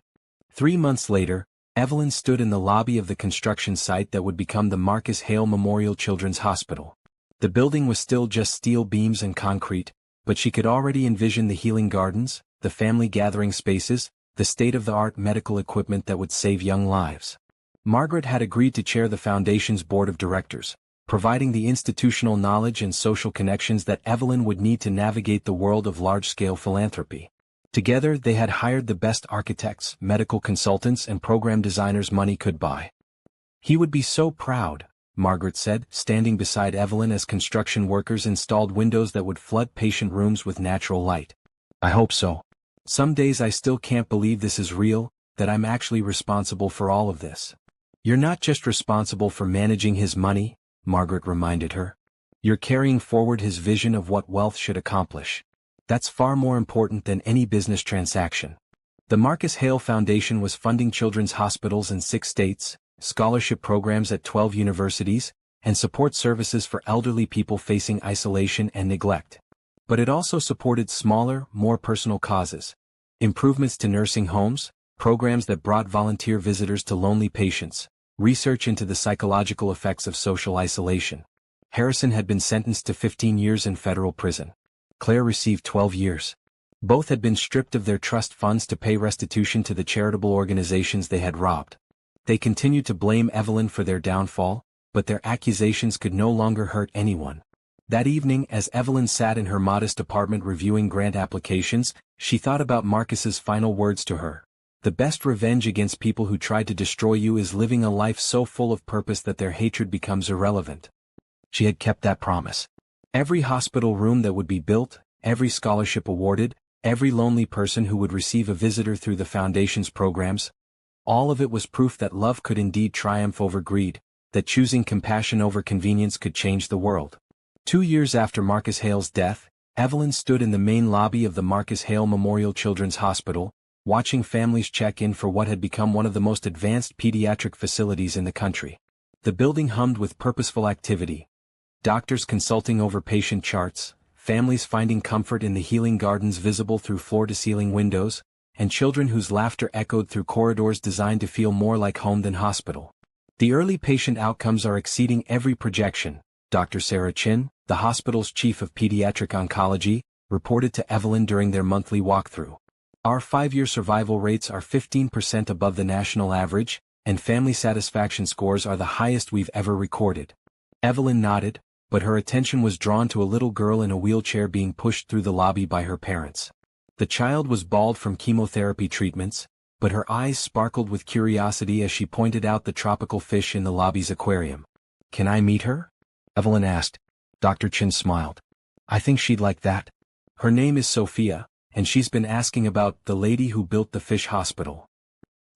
3 months later, Evelyn stood in the lobby of the construction site that would become the Marcus Hale Memorial Children's Hospital. The building was still just steel beams and concrete, but she could already envision the healing gardens, the family gathering spaces, the state-of-the-art medical equipment that would save young lives. Margaret had agreed to chair the foundation's board of directors, providing the institutional knowledge and social connections that Evelyn would need to navigate the world of large-scale philanthropy. Together they had hired the best architects, medical consultants and program designers money could buy. He would be so proud, Margaret said, standing beside Evelyn as construction workers installed windows that would flood patient rooms with natural light. I hope so. Some days I still can't believe this is real, that I'm actually responsible for all of this. You're not just responsible for managing his money, Margaret reminded her. You're carrying forward his vision of what wealth should accomplish. That's far more important than any business transaction. The Marcus Hale Foundation was funding children's hospitals in 6 states, scholarship programs at 12 universities, and support services for elderly people facing isolation and neglect. But it also supported smaller, more personal causes. Improvements to nursing homes, programs that brought volunteer visitors to lonely patients, research into the psychological effects of social isolation. Harrison had been sentenced to 15 years in federal prison. Claire received 12 years. Both had been stripped of their trust funds to pay restitution to the charitable organizations they had robbed. They continued to blame Evelyn for their downfall, but their accusations could no longer hurt anyone. That evening, as Evelyn sat in her modest apartment reviewing grant applications, she thought about Marcus's final words to her. The best revenge against people who tried to destroy you is living a life so full of purpose that their hatred becomes irrelevant. She had kept that promise. Every hospital room that would be built, every scholarship awarded, every lonely person who would receive a visitor through the Foundation's programs, all of it was proof that love could indeed triumph over greed, that choosing compassion over convenience could change the world. 2 years after Marcus Hale's death, Evelyn stood in the main lobby of the Marcus Hale Memorial Children's Hospital, watching families check in for what had become one of the most advanced pediatric facilities in the country. The building hummed with purposeful activity. Doctors consulting over patient charts, families finding comfort in the healing gardens visible through floor-to-ceiling windows, and children whose laughter echoed through corridors designed to feel more like home than hospital. The early patient outcomes are exceeding every projection, Dr. Sarah Chin, the hospital's chief of pediatric oncology, reported to Evelyn during their monthly walkthrough. Our 5-year survival rates are 15% above the national average, and family satisfaction scores are the highest we've ever recorded. Evelyn nodded, but her attention was drawn to a little girl in a wheelchair being pushed through the lobby by her parents. The child was bald from chemotherapy treatments, but her eyes sparkled with curiosity as she pointed out the tropical fish in the lobby's aquarium. "Can I meet her?" Evelyn asked. Dr. Chin smiled. "I think she'd like that. Her name is Sophia, and she's been asking about the lady who built the fish hospital."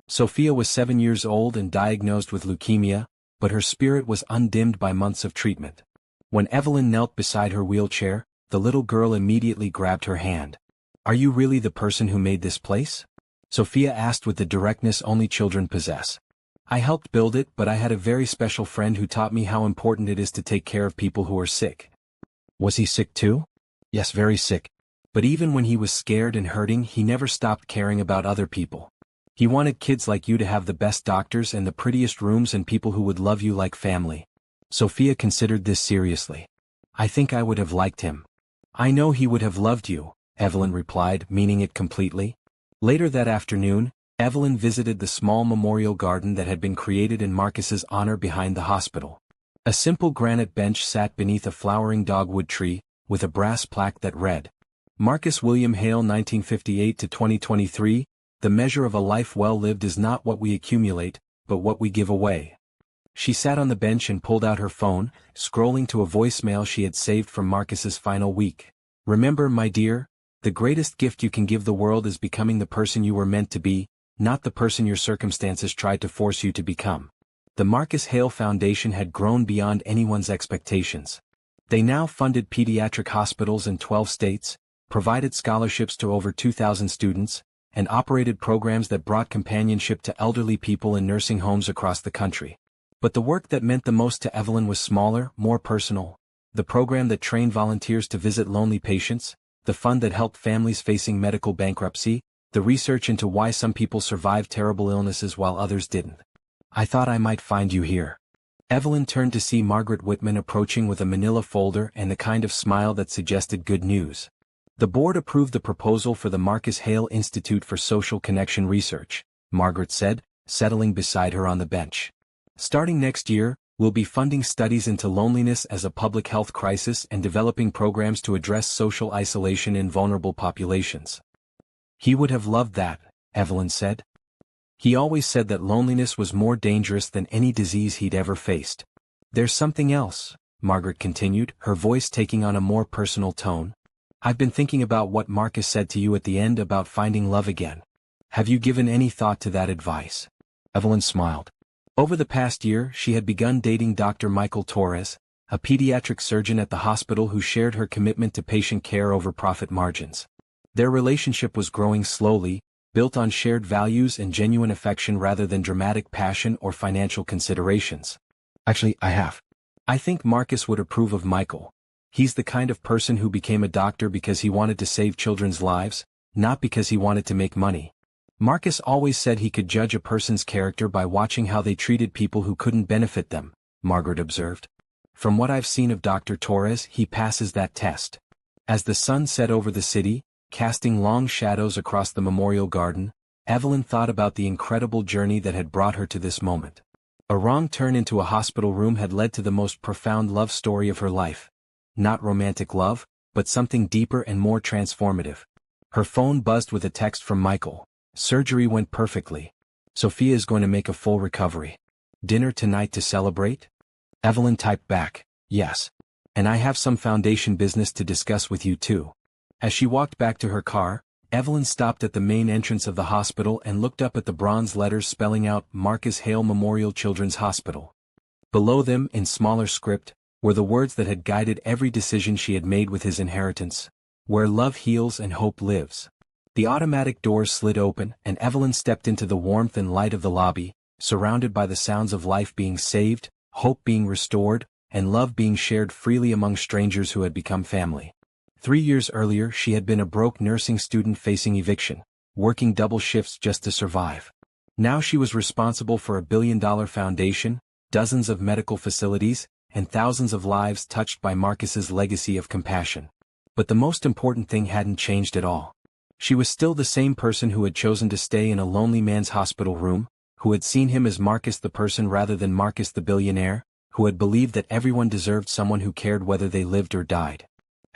Sophia was 7 years old and diagnosed with leukemia, but her spirit was undimmed by months of treatment. When Evelyn knelt beside her wheelchair, the little girl immediately grabbed her hand. "Are you really the person who made this place?" Sophia asked with the directness only children possess. "I helped build it, but I had a very special friend who taught me how important it is to take care of people who are sick." "Was he sick too?" "Yes, very sick. But even when he was scared and hurting, he never stopped caring about other people. He wanted kids like you to have the best doctors and the prettiest rooms and people who would love you like family." Sophia considered this seriously. "I think I would have liked him." "I know he would have loved you," Evelyn replied, meaning it completely. Later that afternoon, Evelyn visited the small memorial garden that had been created in Marcus's honor behind the hospital. A simple granite bench sat beneath a flowering dogwood tree, with a brass plaque that read, "Marcus William Hale 1958 to 2023, the measure of a life well lived is not what we accumulate, but what we give away." She sat on the bench and pulled out her phone, scrolling to a voicemail she had saved from Marcus's final week. "Remember, my dear, the greatest gift you can give the world is becoming the person you were meant to be, not the person your circumstances tried to force you to become." The Marcus Hale Foundation had grown beyond anyone's expectations. They now funded pediatric hospitals in 12 states, provided scholarships to over 2,000 students, and operated programs that brought companionship to elderly people in nursing homes across the country. But the work that meant the most to Evelyn was smaller, more personal. The program that trained volunteers to visit lonely patients, the fund that helped families facing medical bankruptcy, the research into why some people survived terrible illnesses while others didn't. "I thought I might find you here." Evelyn turned to see Margaret Whitman approaching with a manila folder and the kind of smile that suggested good news. "The board approved the proposal for the Marcus Hale Institute for Social Connection Research," Margaret said, settling beside her on the bench. "Starting next year, we'll be funding studies into loneliness as a public health crisis and developing programs to address social isolation in vulnerable populations." "He would have loved that," Evelyn said. "He always said that loneliness was more dangerous than any disease he'd ever faced." "There's something else," Margaret continued, her voice taking on a more personal tone. "I've been thinking about what Marcus said to you at the end about finding love again. Have you given any thought to that advice?" Evelyn smiled. Over the past year, she had begun dating Dr. Michael Torres, a pediatric surgeon at the hospital who shared her commitment to patient care over profit margins. Their relationship was growing slowly, built on shared values and genuine affection rather than dramatic passion or financial considerations. "Actually, I have. I think Marcus would approve of Michael. He's the kind of person who became a doctor because he wanted to save children's lives, not because he wanted to make money. Marcus always said he could judge a person's character by watching how they treated people who couldn't benefit them," Margaret observed. "From what I've seen of Dr. Torres, he passes that test." As the sun set over the city, casting long shadows across the memorial garden, Evelyn thought about the incredible journey that had brought her to this moment. A wrong turn into a hospital room had led to the most profound love story of her life. Not romantic love, but something deeper and more transformative. Her phone buzzed with a text from Michael. Surgery went perfectly. Sophia is going to make a full recovery. Dinner tonight to celebrate? Evelyn typed back, yes. And I have some foundation business to discuss with you too. As she walked back to her car, Evelyn stopped at the main entrance of the hospital and looked up at the bronze letters spelling out Marcus Hale Memorial Children's Hospital. Below them, in smaller script, were the words that had guided every decision she had made with his inheritance. Where love heals and hope lives. The automatic doors slid open and Evelyn stepped into the warmth and light of the lobby, surrounded by the sounds of life being saved, hope being restored, and love being shared freely among strangers who had become family. 3 years earlier she had been a broke nursing student facing eviction, working double shifts just to survive. Now she was responsible for $1 billion foundation, dozens of medical facilities, and thousands of lives touched by Marcus's legacy of compassion. But the most important thing hadn't changed at all. She was still the same person who had chosen to stay in a lonely man's hospital room, who had seen him as Marcus the person rather than Marcus the billionaire, who had believed that everyone deserved someone who cared whether they lived or died.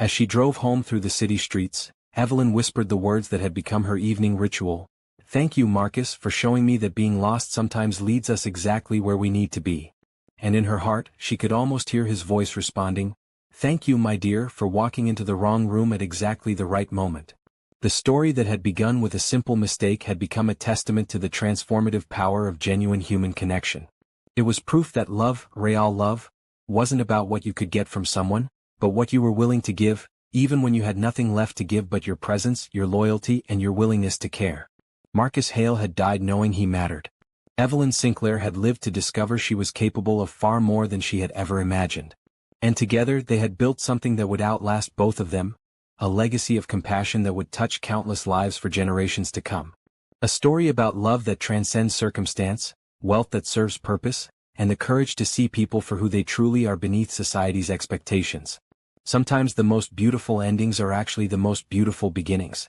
As she drove home through the city streets, Evelyn whispered the words that had become her evening ritual. Thank you, Marcus, for showing me that being lost sometimes leads us exactly where we need to be. And in her heart, she could almost hear his voice responding, thank you, my dear, for walking into the wrong room at exactly the right moment. The story that had begun with a simple mistake had become a testament to the transformative power of genuine human connection. It was proof that love, real love, wasn't about what you could get from someone, but what you were willing to give, even when you had nothing left to give but your presence, your loyalty, and your willingness to care. Marcus Hale had died knowing he mattered. Evelyn Sinclair had lived to discover she was capable of far more than she had ever imagined. And together they had built something that would outlast both of them, a legacy of compassion that would touch countless lives for generations to come. A story about love that transcends circumstance, wealth that serves purpose, and the courage to see people for who they truly are beneath society's expectations. Sometimes the most beautiful endings are actually the most beautiful beginnings.